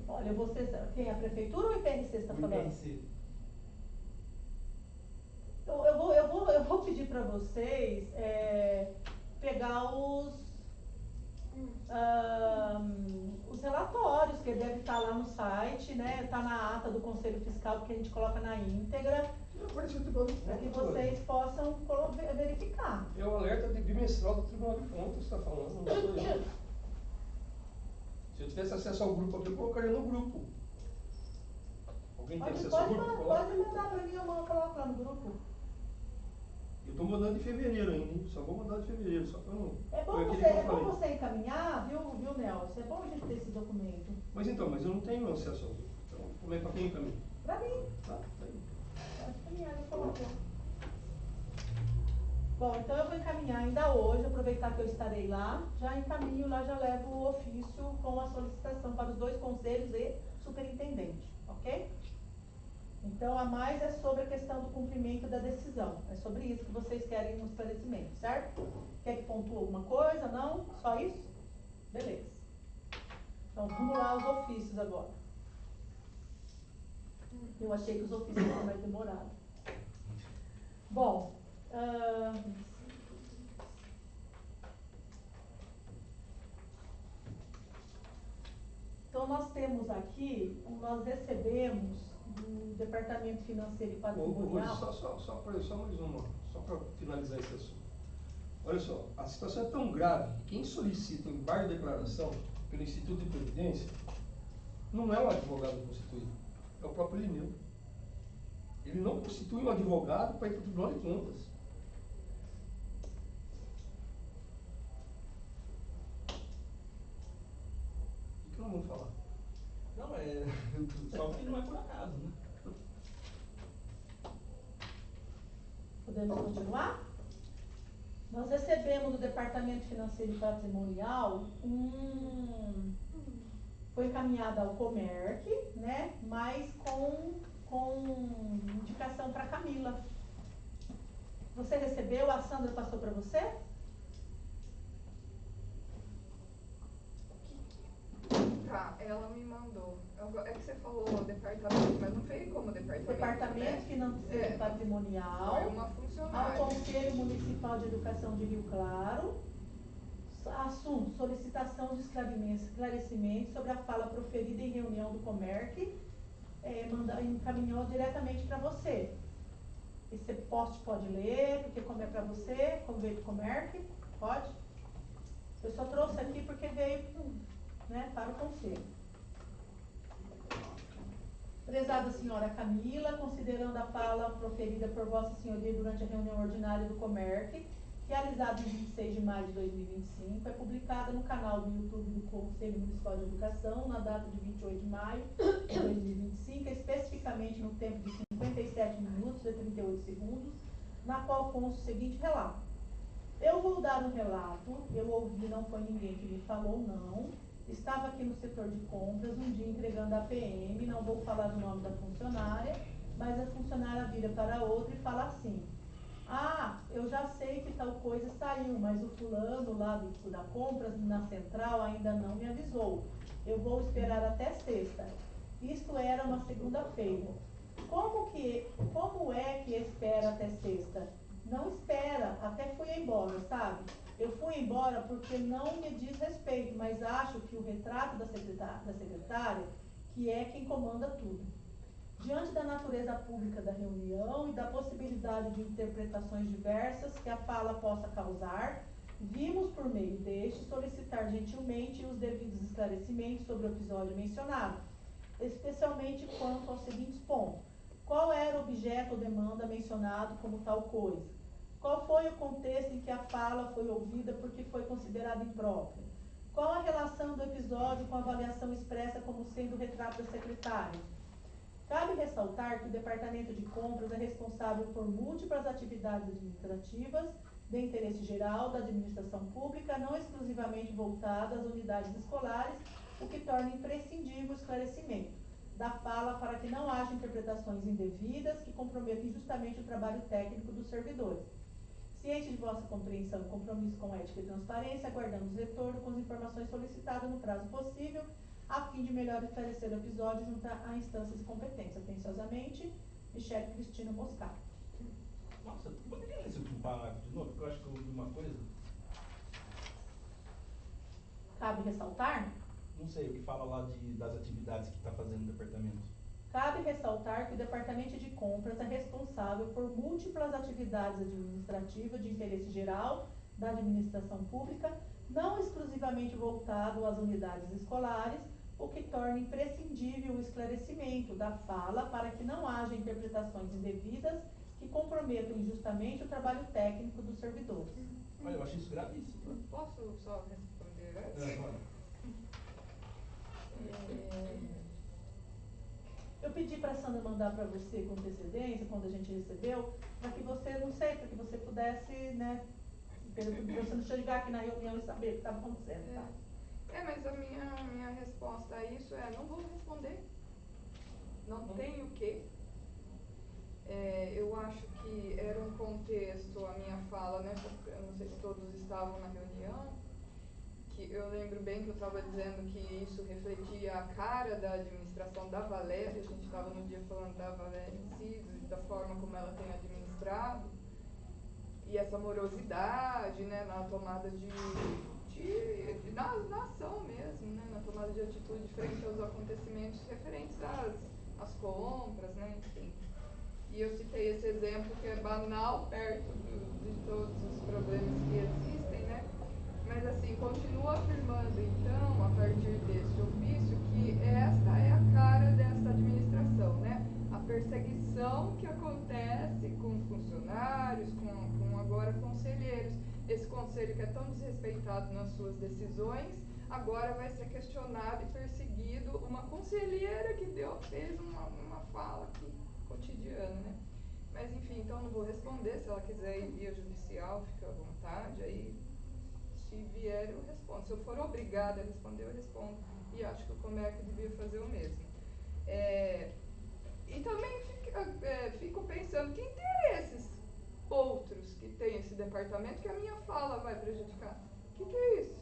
Olha, eu vou ser. Quem? A prefeitura ou o IPRC você está O falando? IPRC. Eu vou pedir para vocês pegar os relatórios que deve estar lá no site, né? Está na ata do Conselho Fiscal, que a gente coloca na íntegra, Apareceu o Tribunal de para que Contas. vocês possam verificar. É o alerta de bimestral do Tribunal de Contas que está falando, não sou eu. Se eu tivesse acesso ao grupo aqui, eu colocaria no grupo. Alguém tem acesso ao grupo? Coloca. Pode mandar para mim, eu coloco lá no grupo. Eu estou mandando de fevereiro ainda, hein? Só vou mandar de fevereiro, só para não. É bom Foi aquele você, que eu é bom falei. você encaminhar, viu, Nelson? É bom a gente ter esse documento. Mas então, mas eu não tenho acesso ao grupo. Então, como é para quem encaminha? Para mim. Tá aí. Pode encaminhar, eu coloco lá. Bom, então eu vou encaminhar ainda hoje, aproveitar que eu estarei lá, já encaminho lá, já levo o ofício com a solicitação para os dois conselhos e superintendente, ok? Então, a mais é sobre a questão do cumprimento da decisão. É sobre isso que vocês querem um esclarecimento, certo? Quer que pontue alguma coisa? Não? Só isso? Beleza. Então, vamos lá aos ofícios agora. Eu achei que os ofícios eram mais demorados. Bom, então nós temos aqui, nós recebemos do Departamento Financeiro e Patrimonial. Só mais uma, só para finalizar esse assunto. Olha só, a situação é tão grave que quem solicita o embargo de declaração pelo Instituto de Previdência não é um advogado constituído, é o próprio Lineu. Ele não constitui um advogado para ir para o Tribunal de Contas. O que nós vamos falar? Não, só que não é por acaso, né? Podemos continuar? Nós recebemos do Departamento Financeiro e Patrimonial foi encaminhado ao Comerc, né? Mas com indicação para Camila. Você recebeu? A Sandra passou para você? Tá, ela me mandou. É que você falou departamento, mas não veio como departamento. Departamento né? Financeiro e Patrimonial. Foi uma Ao funcionária. Conselho Municipal de Educação de Rio Claro. Assunto: solicitação de esclarecimento sobre a fala proferida em reunião do Comerc. Encaminhou diretamente para você. Esse post pode ler, porque como é para você, como veio do Comerc, pode? Eu só trouxe aqui porque veio para o Conselho. Prezada senhora Camila, considerando a fala proferida por Vossa Senhoria durante a reunião ordinária do Comerc, realizada em 26 de maio de 2025, é publicada no canal do YouTube do Conselho Municipal de Educação, na data de 28 de maio de 2025, especificamente no tempo de 57 minutos e 38 segundos, na qual consta o seguinte relato. Eu vou dar um relato, eu ouvi, não foi ninguém que me falou, não. Estava aqui no setor de compras um dia entregando a PM, não vou falar o nome da funcionária, mas a funcionária vira para outra e fala assim: ah, eu já sei que tal coisa saiu, mas o fulano lá da compras na central ainda não me avisou. Eu vou esperar até sexta. Isto era uma segunda-feira. Como é que espera até sexta? Não espera, até fui embora, sabe? Eu fui embora porque não me diz respeito, mas acho que o retrato da secretária, que é quem comanda tudo. Diante da natureza pública da reunião e da possibilidade de interpretações diversas que a fala possa causar, vimos por meio deste solicitar gentilmente os devidos esclarecimentos sobre o episódio mencionado, especialmente quanto aos seguintes pontos: qual era o objeto ou demanda mencionado como tal coisa? Qual foi o contexto em que a fala foi ouvida porque foi considerada imprópria? Qual a relação do episódio com a avaliação expressa como sendo o retrato da secretária? Cabe ressaltar que o Departamento de Compras é responsável por múltiplas atividades administrativas de interesse geral da administração pública, não exclusivamente voltadas às unidades escolares, o que torna imprescindível o esclarecimento da fala para que não haja interpretações indevidas que comprometam injustamente o trabalho técnico dos servidores. Ciente de vossa compreensão e compromisso com ética e transparência, aguardamos retorno com as informações solicitadas no prazo possível, a fim de melhor esclarecer o episódio junto a instâncias de competência. Atenciosamente, Michele Cristina Moscato. Nossa, poderia ler esse último parágrafo de novo? Porque eu acho que eu ouvi uma coisa. Cabe ressaltar? Não sei, o que fala lá das atividades que está fazendo no departamento. Cabe ressaltar que o Departamento de Compras é responsável por múltiplas atividades administrativas de interesse geral da administração pública, não exclusivamente voltado às unidades escolares, o que torna imprescindível o esclarecimento da fala para que não haja interpretações indevidas que comprometam injustamente o trabalho técnico dos servidores. Olha, eu acho isso gravíssimo. Posso só responder antes? Olha. Eu pedi para a Sandra mandar para você com antecedência, quando a gente recebeu, para que você, não sei, para que você pudesse, né, para você não chegar aqui na reunião e saber o que estava acontecendo, tá? Mas a minha resposta a isso é: não vou responder. Não tenho o quê. Eu acho que era um contexto, a minha fala, né? Eu não sei se todos estavam na reunião, que eu lembro bem que eu estava dizendo que isso refletia a cara da administração da Valéria. A gente estava no dia falando da Valéria em si, da forma como ela tem administrado, e essa morosidade, né, na tomada na ação mesmo, né, na tomada de atitude frente aos acontecimentos referentes às compras, né, enfim. E eu citei esse exemplo que é banal perto de todos os problemas que existem, né? Mas assim, continuo afirmando então, a partir deste ofício, que esta é a cara desta administração, né? A perseguição que acontece com funcionários, com agora conselheiros. Esse conselho que é tão desrespeitado nas suas decisões, agora vai ser questionado e perseguido uma conselheira que fez uma fala cotidiana, né? Mas enfim, então não vou responder. Se ela quiser ir via judicial, fica à vontade. Aí, se vier, eu respondo. Se eu for obrigada a responder, eu respondo. E acho que o Comerc devia fazer o mesmo. E também fico pensando, que interesses outros que tem esse departamento que a minha fala vai prejudicar? O que é isso?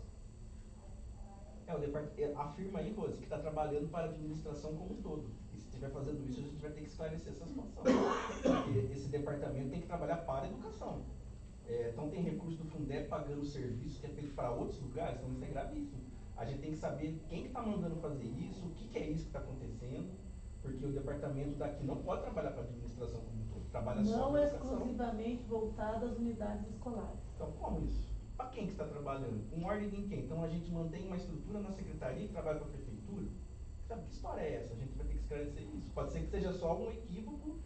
O departamento afirma aí, Rose, que está trabalhando para a administração como um todo. E se estiver fazendo isso, a gente vai ter que esclarecer essa situação. Porque esse departamento tem que trabalhar para a educação. Então tem recurso do Fundeb pagando serviço que é feito para outros lugares, então isso é gravíssimo. A gente tem que saber quem que está mandando fazer isso, o que é isso que está acontecendo, porque o departamento daqui não pode trabalhar para a administração como um todo, trabalha só Não para a educação. exclusivamente voltado às unidades escolares. Então, como isso? Para quem que está trabalhando? Com ordem em quem? Então a gente mantém uma estrutura na secretaria que trabalha para a prefeitura? Sabe, que história é essa? A gente vai ter que esclarecer isso. Pode ser que seja só um equívoco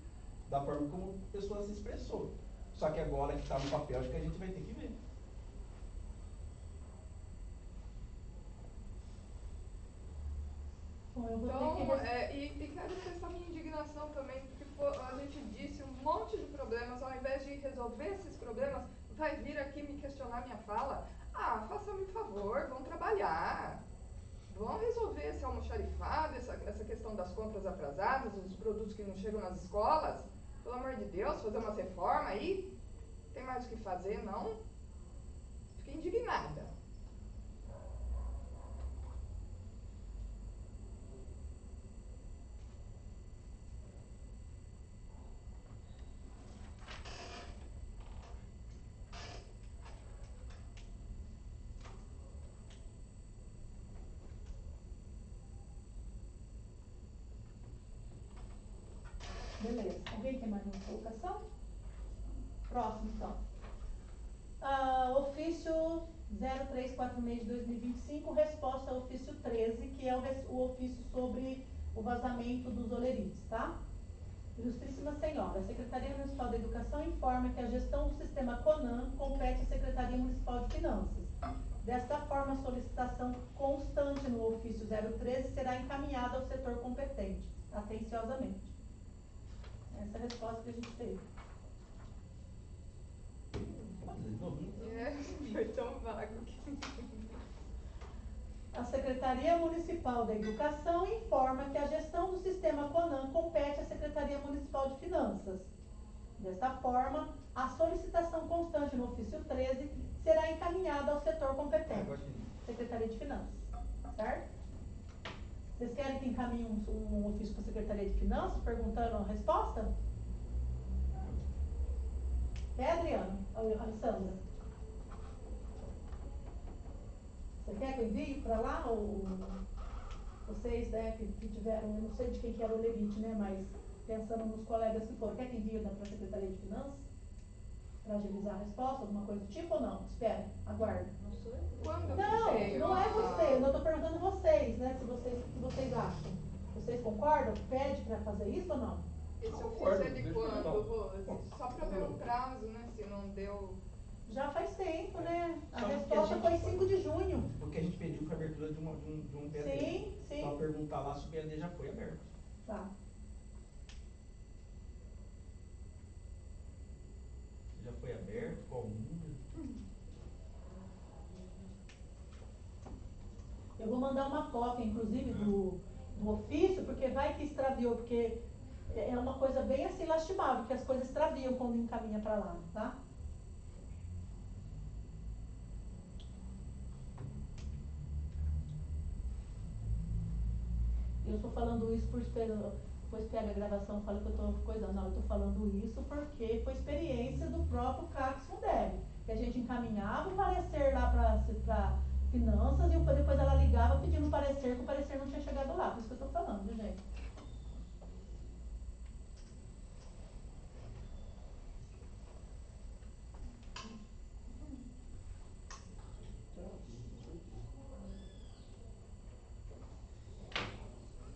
da forma como a pessoa se expressou. Só que agora que está no papel, acho que a gente vai ter que ver. Bom, eu vou Então, ter que... e quero expressar minha indignação também, porque a gente disse um monte de problemas, ao invés de resolver esses problemas, vai vir aqui me questionar minha fala. Faça-me um favor, vão trabalhar. Vão resolver esse almoxarifado, essa questão das compras atrasadas, dos produtos que não chegam nas escolas. Pelo amor de Deus, fazer umas reformas aí. Tem mais o que fazer, não? Fiquei indignada. Beleza. Alguém tem mais uma colocação? Próximo, então. Ofício 0346 de 2025, resposta ao ofício 13, que é o ofício sobre o vazamento dos olerites, tá? Ilustríssima Senhora, a Secretaria Municipal da Educação informa que a gestão do sistema CONAN compete à Secretaria Municipal de Finanças. Desta forma, a solicitação constante no ofício 013 será encaminhada ao setor competente, atenciosamente. Essa é a resposta que a gente teve. Pode dizer de novo? Foi tão vago que... A Secretaria Municipal da Educação informa que a gestão do sistema CONAN compete à Secretaria Municipal de Finanças. Desta forma, a solicitação constante no ofício 13 será encaminhada ao setor competente, Secretaria de Finanças, certo? Vocês querem que encaminhe um ofício para a Secretaria de Finanças, perguntando a resposta? É, Adriana? Ou Alessandra? Você quer que eu envie para lá? Ou vocês, né, que tiveram, eu não sei de quem que era o olerite, né, mas pensando nos colegas que foram, quer que envie para a Secretaria de Finanças? Para agilizar a resposta, alguma coisa do tipo ou não? Espera, aguarda. Quando Não, veio não é você, eu não estou perguntando vocês, né, se vocês, o que vocês acham. Vocês concordam? Pede para fazer isso ou não? Esse ofício Concordo, é de deixa eu quando, ver. Rose? Só para ver o prazo, né? Se não deu... Já faz tempo, né? A Só porque resposta a foi gente- 5 de junho. Porque a gente pediu para abertura de um PAD. Sim, sim. Só perguntar lá se o PAD já foi aberto. Tá. Se já foi aberto, qual o número? Eu vou mandar uma cópia, inclusive, do ofício, porque vai que extraviou, porque é uma coisa bem assim lastimável, que as coisas extraviam quando encaminha para lá, tá? Eu estou falando isso depois pega a gravação, fala que eu estou coisando. Não, eu estou falando isso porque foi experiência do próprio CACS Fundeb, que a gente encaminhava o parecer lá para finanças e depois ela ligava pedindo parecer, que o parecer não tinha chegado lá. Por isso que eu estou falando, viu, gente?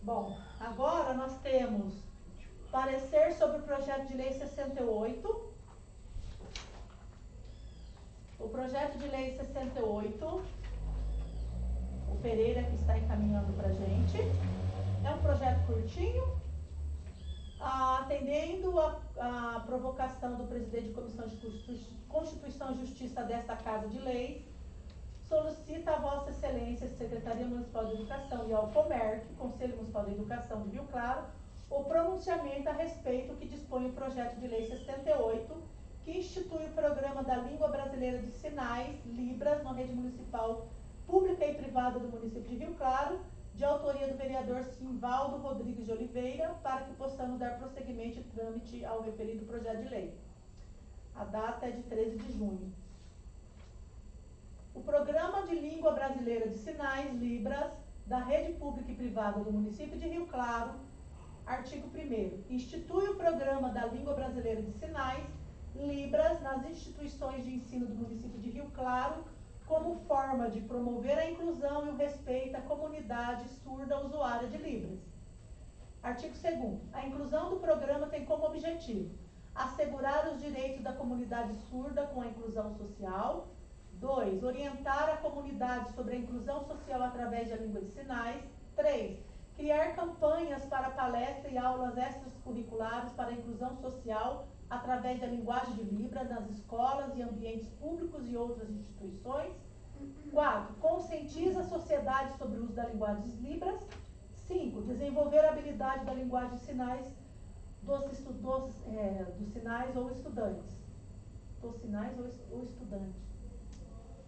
Bom, agora nós temos parecer sobre o projeto de lei 68. O projeto de lei 68, o Pereira que está encaminhando para a gente. É um projeto curtinho, atendendo a provocação do presidente da Comissão de Constituição e Justiça desta Casa de Leis, solicita a Vossa Excelência, Secretaria Municipal de Educação e ao Comerc, Conselho Municipal de Educação de Rio Claro, o pronunciamento a respeito que dispõe o projeto de lei 68, que institui o Programa da Língua Brasileira de Sinais, Libras, na rede municipal pública e privada do município de Rio Claro, de autoria do vereador Simvaldo Rodrigues de Oliveira, para que possamos dar prosseguimento e trâmite ao referido projeto de lei. A data é de 13 de junho. O Programa de Língua Brasileira de Sinais, Libras, da rede pública e privada do município de Rio Claro, artigo 1º, institui o Programa da Língua Brasileira de Sinais, Libras, nas instituições de ensino do município de Rio Claro, como forma de promover a inclusão e o respeito à comunidade surda usuária de Libras. Artigo 2º. A inclusão do programa tem como objetivo assegurar os direitos da comunidade surda com a inclusão social. 2. Orientar a comunidade sobre a inclusão social através da língua de sinais. 3. Criar campanhas para palestra e aulas extracurriculares para a inclusão social através da linguagem de Libras nas escolas e ambientes públicos e outras instituições. 4. Conscientiza a sociedade sobre o uso da linguagem de Libras. 5. Desenvolver a habilidade da linguagem de sinais dos sinais ou estudantes. Dos sinais ou estudantes.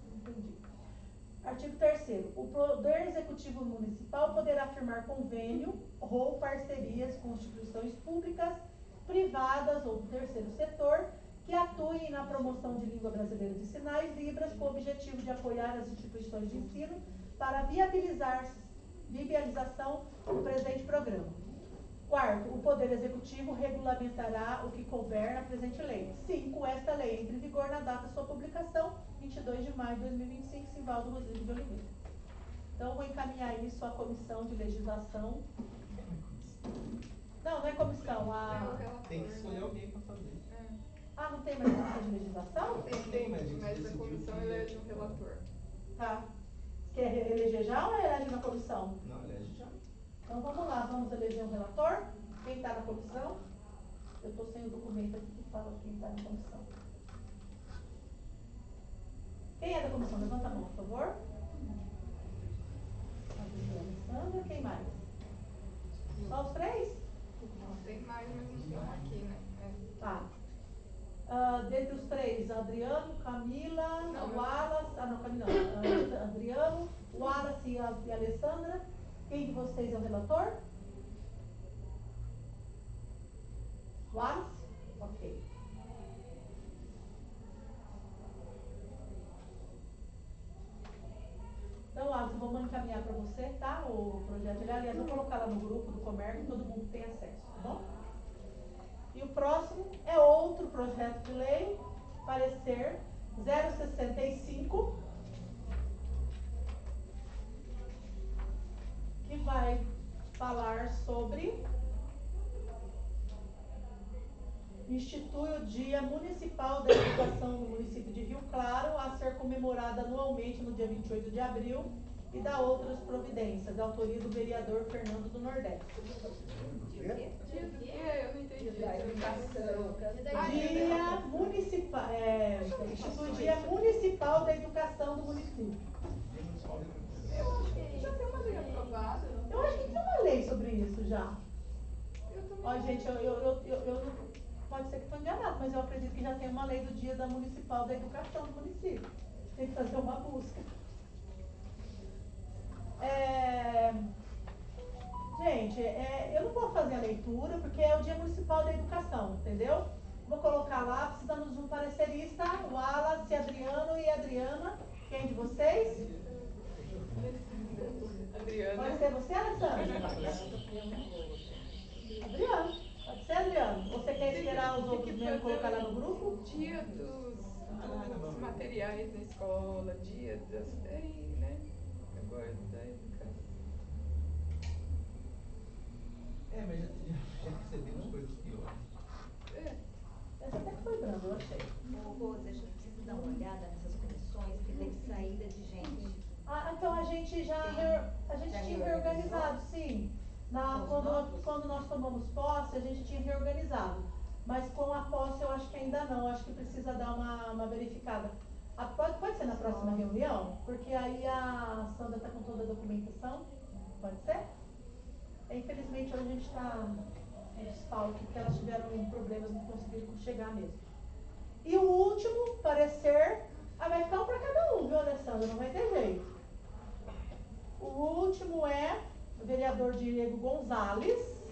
Não entendi. Artigo 3º. O Poder Executivo Municipal poderá firmar convênio ou parcerias com instituições públicas, privadas ou do terceiro setor que atuem na promoção de língua brasileira de sinais Libras com o objetivo de apoiar as instituições de ensino para viabilização do presente programa. 4. O Poder Executivo regulamentará o que couber na presente lei. 5. Esta lei entra em vigor na data de sua publicação, 22 de maio de 2025, Simvaldo Rodrigues de Oliveira. Então, vou encaminhar isso à Comissão de Legislação. Não é comissão, Tem que escolher alguém para fazer. não tem mais comissão de legislação? Tem, mas a gente Mas a decidiu comissão que- elege um relator. Tá. Quer eleger já ou elege na comissão? Não, elege já. Então vamos lá, vamos eleger um relator. Quem está na comissão? Eu estou sem o documento aqui que fala quem está na comissão. Quem é da comissão? Levanta a mão, por favor. Alessandra, quem mais? Só os 3? Tem mais, mas não estão aqui, né? Tá. Dentre os 3, Adriano, Camila, Não, Wallace, Camila não, Adriano, Wallace e a Alessandra. Quem de vocês é o relator? Wallace? Ok. Então, Wallace, vamos encaminhar para você, tá? O projeto. Aliás, vou colocar lá no grupo do comércio, todo mundo tem acesso, tá bom? E o próximo é outro projeto de lei, parecer 065, que vai falar sobre institui o Dia Municipal da Educação no município de Rio Claro, a ser comemorado anualmente no dia 28 de abril, e dá outras providências, da autoria do vereador Fernando do Nordeste. Dia do quê? Eu não entendi. Dia municipal, institui o Dia Municipal da Educação do município. Eu acho que já tem uma lei aprovada. Eu acho que tem uma lei sobre isso já. Eu também. Ó, gente, eu não, pode ser que estou enganado, mas eu acredito que já tem uma lei do Dia da Municipal da Educação do município. Tem que fazer uma busca. Gente, eu não vou fazer a leitura, porque é o Dia Municipal da Educação, entendeu? Vou colocar lá, precisamos de um parecerista, o Wallace, Adriano e Adriana. Quem de vocês? Adriana. Pode ser você, Alessandra? Adriano. Pode ser, Adriano? Você quer esperar os outros mesmo e colocar lá no grupo? Dia dos materiais na escola, dia das... né? Agora da educação. Mas já recebemos coisas piores. Essa até que foi branda, eu achei. Rose, a gente precisa dar uma olhada nessas comissões, porque teve saída de gente. Então a gente tinha reorganizado, sim. Quando nós tomamos posse, a gente tinha reorganizado. Mas com a posse eu acho que ainda não, acho que precisa dar uma verificada. Pode ser na próxima reunião? Porque aí a Sandra está com toda a documentação. Pode ser? Infelizmente hoje a gente está em desfalque, porque elas tiveram problemas, não conseguiram chegar mesmo. E o último parecer, vai ficar um para cada um, viu, Alessandra? Não vai ter jeito. O último é o vereador Diego Gonzalez.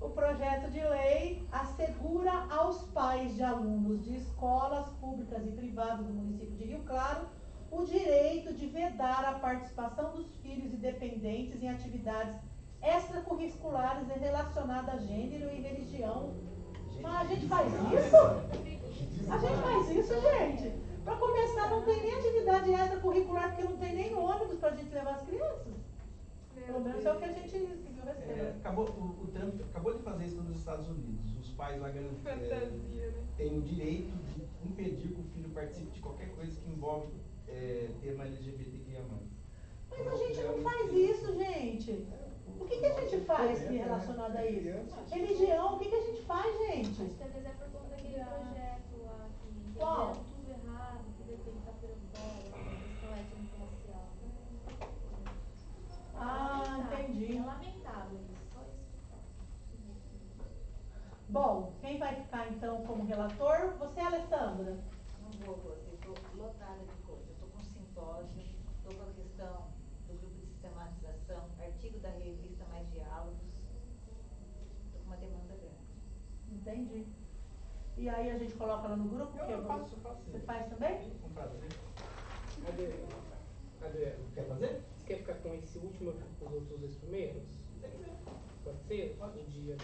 O projeto de lei assegura aos pais de alunos de escolas públicas e privadas do município de Rio Claro o direito de vedar a participação dos filhos e dependentes em atividades extracurriculares relacionadas a gênero e religião. Mas a gente faz isso? A gente faz isso, gente? Para começar, não tem nem atividade extracurricular, porque não tem nem ônibus para a gente levar as crianças. Pelo menos é o que a gente conseguiu receber. O Trump acabou de fazer isso nos Estados Unidos. Os pais lá Fantasia, né? têm o direito de impedir que o filho participe de qualquer coisa que envolve tema LGBTQIA+. Mas a gente não faz isso, gente. O que a gente faz relacionado a isso? Religião, o que a gente faz, gente? Acho que talvez é por conta daquele projeto lá que Qual? fizeram tudo errado, que deve ter que estar preocupado. Quem vai ficar então como relator? Você, Alessandra? Não vou, Rose, estou lotada de coisa. Estou com simpósio, estou com a questão do grupo de sistematização, artigo da revista Mais Diálogos. Estou com uma demanda grande. Entendi. E aí a gente coloca lá no grupo? Eu faço. Você faz também? Com prazer. Adriano, Quer fazer? você quer ficar com esse último ou com os outros dois primeiros? Se quiser. Pode ser? O dia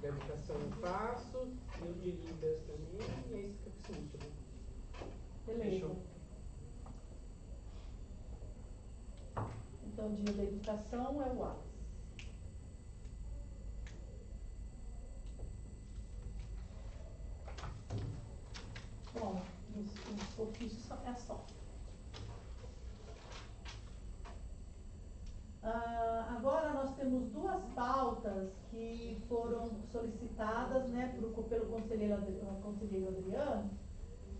da educação eu faço, e o de Libras também, e aí fica com esse último. Beleza. Fechou. Então, o dia da educação é o Atos. Bom, os ofícios é só. Agora nós temos duas pautas que foram solicitadas, né, pelo conselheiro Adriano,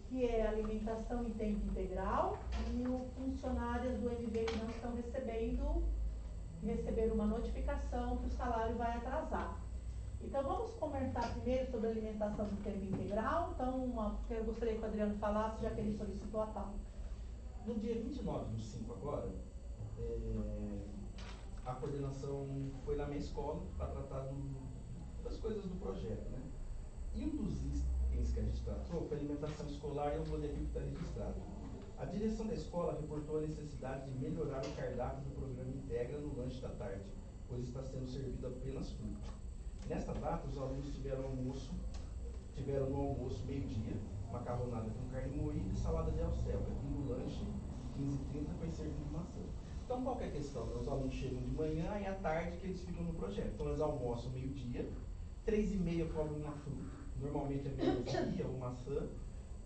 que é alimentação em tempo integral e o funcionários do MV que não estão receberam uma notificação que o salário vai atrasar. Então vamos comentar primeiro sobre a alimentação em tempo integral. Então, eu gostaria que o Adriano falasse, já que ele solicitou a pauta. No dia 29/5 agora, a coordenação foi na minha escola para tratar das coisas do projeto, né? E um dos itens que a gente tratou foi alimentação escolar, e eu vou ler aqui o que está registrado. A direção da escola reportou a necessidade de melhorar o cardápio do programa Integra no lanche da tarde, pois está sendo servido apenas fruta. Nesta data, os alunos tiveram no almoço meio-dia, macarronada com carne moída e salada de alcelga, e no lanche, 15h30, foi servido maçã. Então, qual que é a questão? Os alunos chegam de manhã e à tarde que eles ficam no projeto. Então, eles almoçam meio-dia, 3h30 comem uma fruta, normalmente é melancia ou maçã,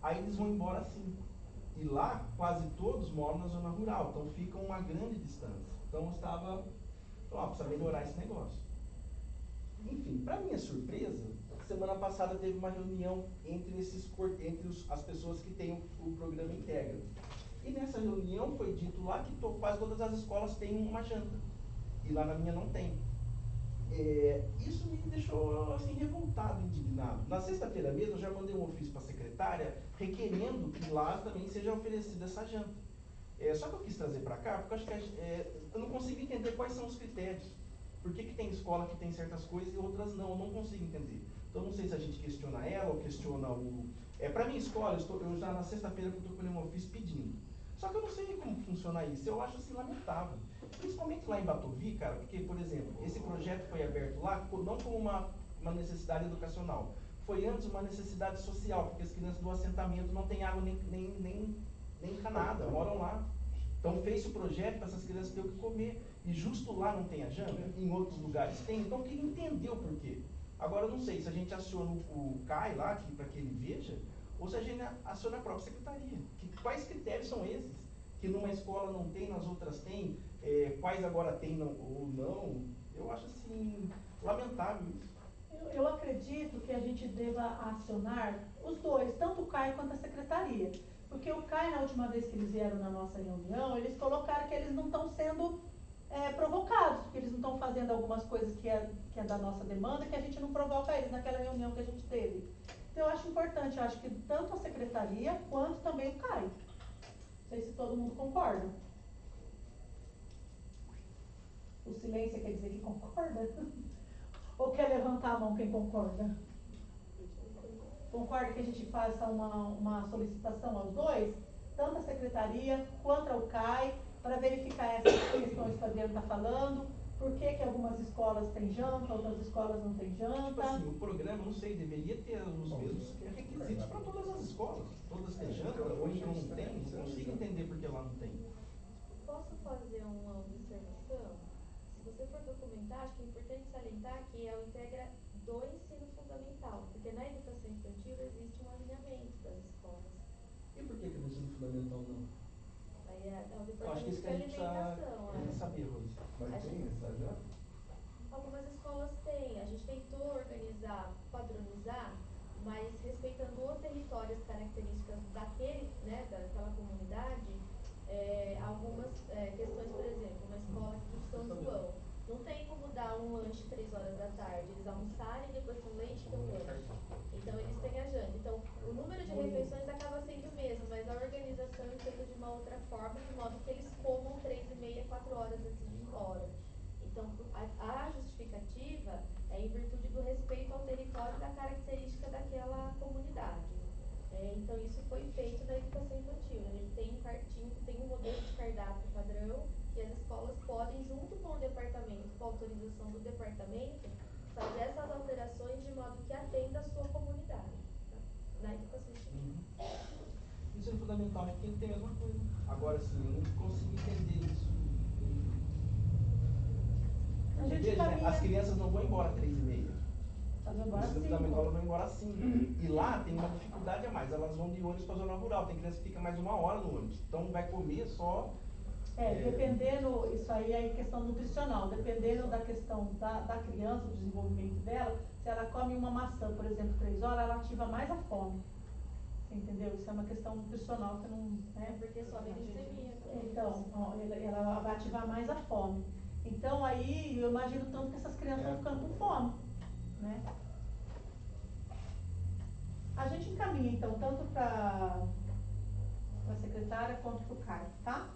aí eles vão embora às 5. E lá, quase todos moram na zona rural, então fica uma grande distância. Então, precisa melhorar esse negócio. Enfim, para minha surpresa, semana passada teve uma reunião entre as pessoas que têm o programa Integra. E nessa reunião foi dito lá que quase todas as escolas têm uma janta. E lá na minha não tem. Isso me deixou assim revoltado, indignado. Na sexta-feira mesmo eu já mandei um ofício para a secretária requerendo que lá também seja oferecida essa janta. Só que eu quis trazer para cá porque eu acho que eu não consigo entender quais são os critérios. Por que tem escola que tem certas coisas e outras não? Eu não consigo entender. Então não sei se a gente questiona ela ou questiona para minha escola, eu já na sexta-feira eu estou com um ofício pedindo. Só que eu não sei como funciona isso. Eu acho assim lamentável. Principalmente lá em Batovi, cara, porque, por exemplo, esse projeto foi aberto lá não como uma necessidade educacional. Foi antes uma necessidade social, porque as crianças do assentamento não têm água nem encanada, moram lá. Então fez o projeto para essas crianças terem o que comer. E justo lá não tem a janta, em outros lugares tem. Então eu queria entender o porquê. Agora eu não sei se a gente aciona o CAI lá, para que ele veja, ou se a gente aciona a própria secretaria. Quais critérios são esses? Que numa escola não tem, nas outras tem, quais agora tem ou não? Eu acho assim, lamentável isso. Eu acredito que a gente deva acionar os dois, tanto o CAI quanto a secretaria. Porque o CAI, na última vez que eles vieram na nossa reunião, eles colocaram que eles não estão sendo provocados, porque eles não estão fazendo algumas coisas que é da nossa demanda, que a gente não provoca eles naquela reunião que a gente teve. Então eu acho importante, eu acho que tanto a secretaria quanto também o CAI. Não sei se todo mundo concorda. O silêncio quer dizer que concorda? Ou quer levantar a mão quem concorda? Concorda que a gente faça uma solicitação aos dois, tanto a secretaria quanto ao CAI, para verificar essas questões que o Adriano está falando, por que algumas escolas têm janta, outras escolas não têm janta. Tipo assim, o programa, não sei, deveria ter os mesmos requisitos para todas as escolas. Todas têm janta, ou então não tem, não consigo entender por que lá não tem. Posso fazer uma observação? Se você for documentar, acho que é importante salientar que é o Integra do ensino fundamental, porque na educação infantil existe um alinhamento das escolas. E por que no ensino fundamental não? Aí é o Eu acho que departamento isso de que a gente alimentação. precisa saber, Rose. Mas tem essa já? Algumas escolas têm. A gente tentou organizar, padronizar, mas respeitando o território, as características daquela comunidade, algumas questões, por exemplo, uma escola aqui de São João, não tem como dar um lanche 3 horas da tarde, eles almoçarem e depois tem um leite e tem um lanche. Então uma outra forma, de modo que eles comam 3h30, 4 horas antes de ir embora. Então, a justificativa é em virtude do respeito ao território e da característica daquela comunidade. Então, isso foi feito na educação infantil. A gente tem um cartinho, tem um modelo de cardápio padrão, que as escolas podem, junto com o departamento, com a autorização do departamento, fazer essas alterações de modo que atenda a sua comunidade, tá? Na educação infantil. Isso é fundamental, a gente tem que ter a mesma coisa. Agora, sim, eu não consigo entender isso. A gente Veja, né? caminha- As crianças não vão embora às 3h30. Elas vão No embora ensino às fundamental 5. elas vão embora às 5. E lá tem uma dificuldade a mais. Elas vão de ônibus para a zona rural. Tem criança que fica mais 1 hora no ônibus. Então vai comer só. Dependendo, isso aí é questão nutricional, dependendo da questão da criança, do desenvolvimento dela, se ela come uma maçã, por exemplo, 3 horas, ela ativa mais a fome. Você entendeu? Isso é uma questão nutricional que não. Porque sobe a glicemia. Então, ela vai ativar mais a fome. Então, aí, eu imagino tanto que essas crianças vão ficando com fome, né? A gente encaminha, então, tanto para a secretária quanto para o CAI, tá?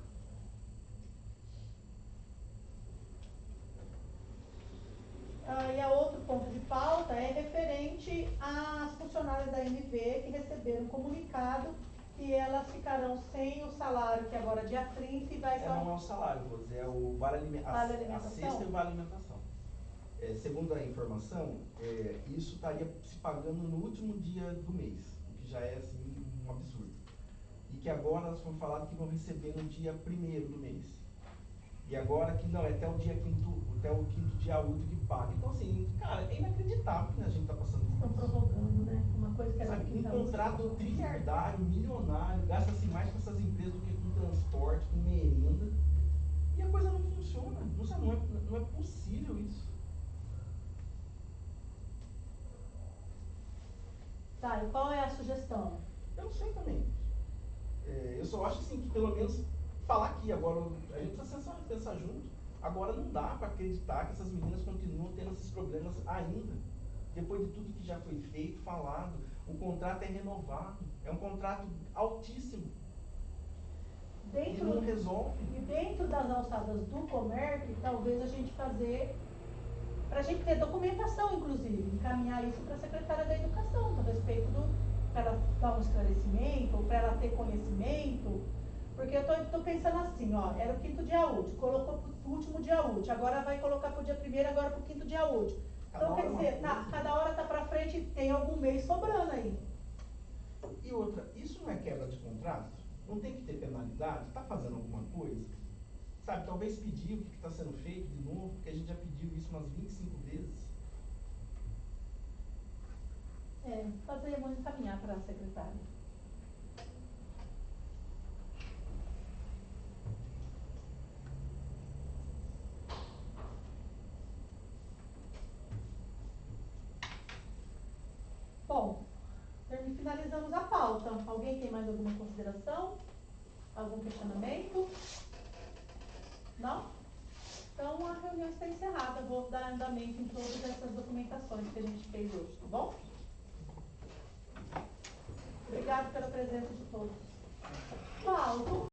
E a outro ponto de pauta é referente às funcionárias da MV que receberam comunicado que elas ficarão sem o salário, que agora é dia 30 e vai só. Não é o salário, vou dizer, é o vale alimentação. A cesta e o vale alimentação. Segundo a informação, isso estaria se pagando no último dia do mês, o que já é assim um absurdo. E que agora elas foram falar que vão receber no dia 1º do mês. E agora que não, é até o quinto dia útil que paga. Então assim, cara, é inacreditável que a gente está passando por isso. Estão prorrogando, né? Uma coisa que era Um contrato trilhardário, milionário, gasta-se mais com essas empresas do que com transporte, com merenda. E a coisa não funciona. Não é possível isso. Tá, e qual é a sugestão? Eu não sei também. Eu só acho assim que pelo menos falar aqui. Agora, a gente precisa pensar junto. Agora não dá para acreditar que essas meninas continuam tendo esses problemas ainda. Depois de tudo que já foi feito, falado, o contrato é renovado. É um contrato altíssimo. E não resolve. E dentro das alçadas do comércio, talvez a gente fazer, para a gente ter documentação, inclusive, encaminhar isso para a secretária da Educação, a respeito para ela dar um esclarecimento, ou para ela ter conhecimento. Porque eu estou pensando assim, ó, era o 5º dia útil, colocou para o último dia útil, agora vai colocar para o dia 1º, agora para o 5º dia útil. Então, quer dizer, cada hora está para frente e tem algum mês sobrando aí. E outra, isso não é quebra de contrato? Não tem que ter penalidade? Está fazendo alguma coisa? Sabe, talvez pedir o que está sendo feito de novo, porque a gente já pediu isso umas 25 vezes. Vamos encaminhar para a secretária. Bom, finalizamos a pauta. Alguém tem mais alguma consideração? Algum questionamento? Não? Então a reunião está encerrada. Vou dar andamento em todas essas documentações que a gente fez hoje, tá bom? Obrigada pela presença de todos. Paulo,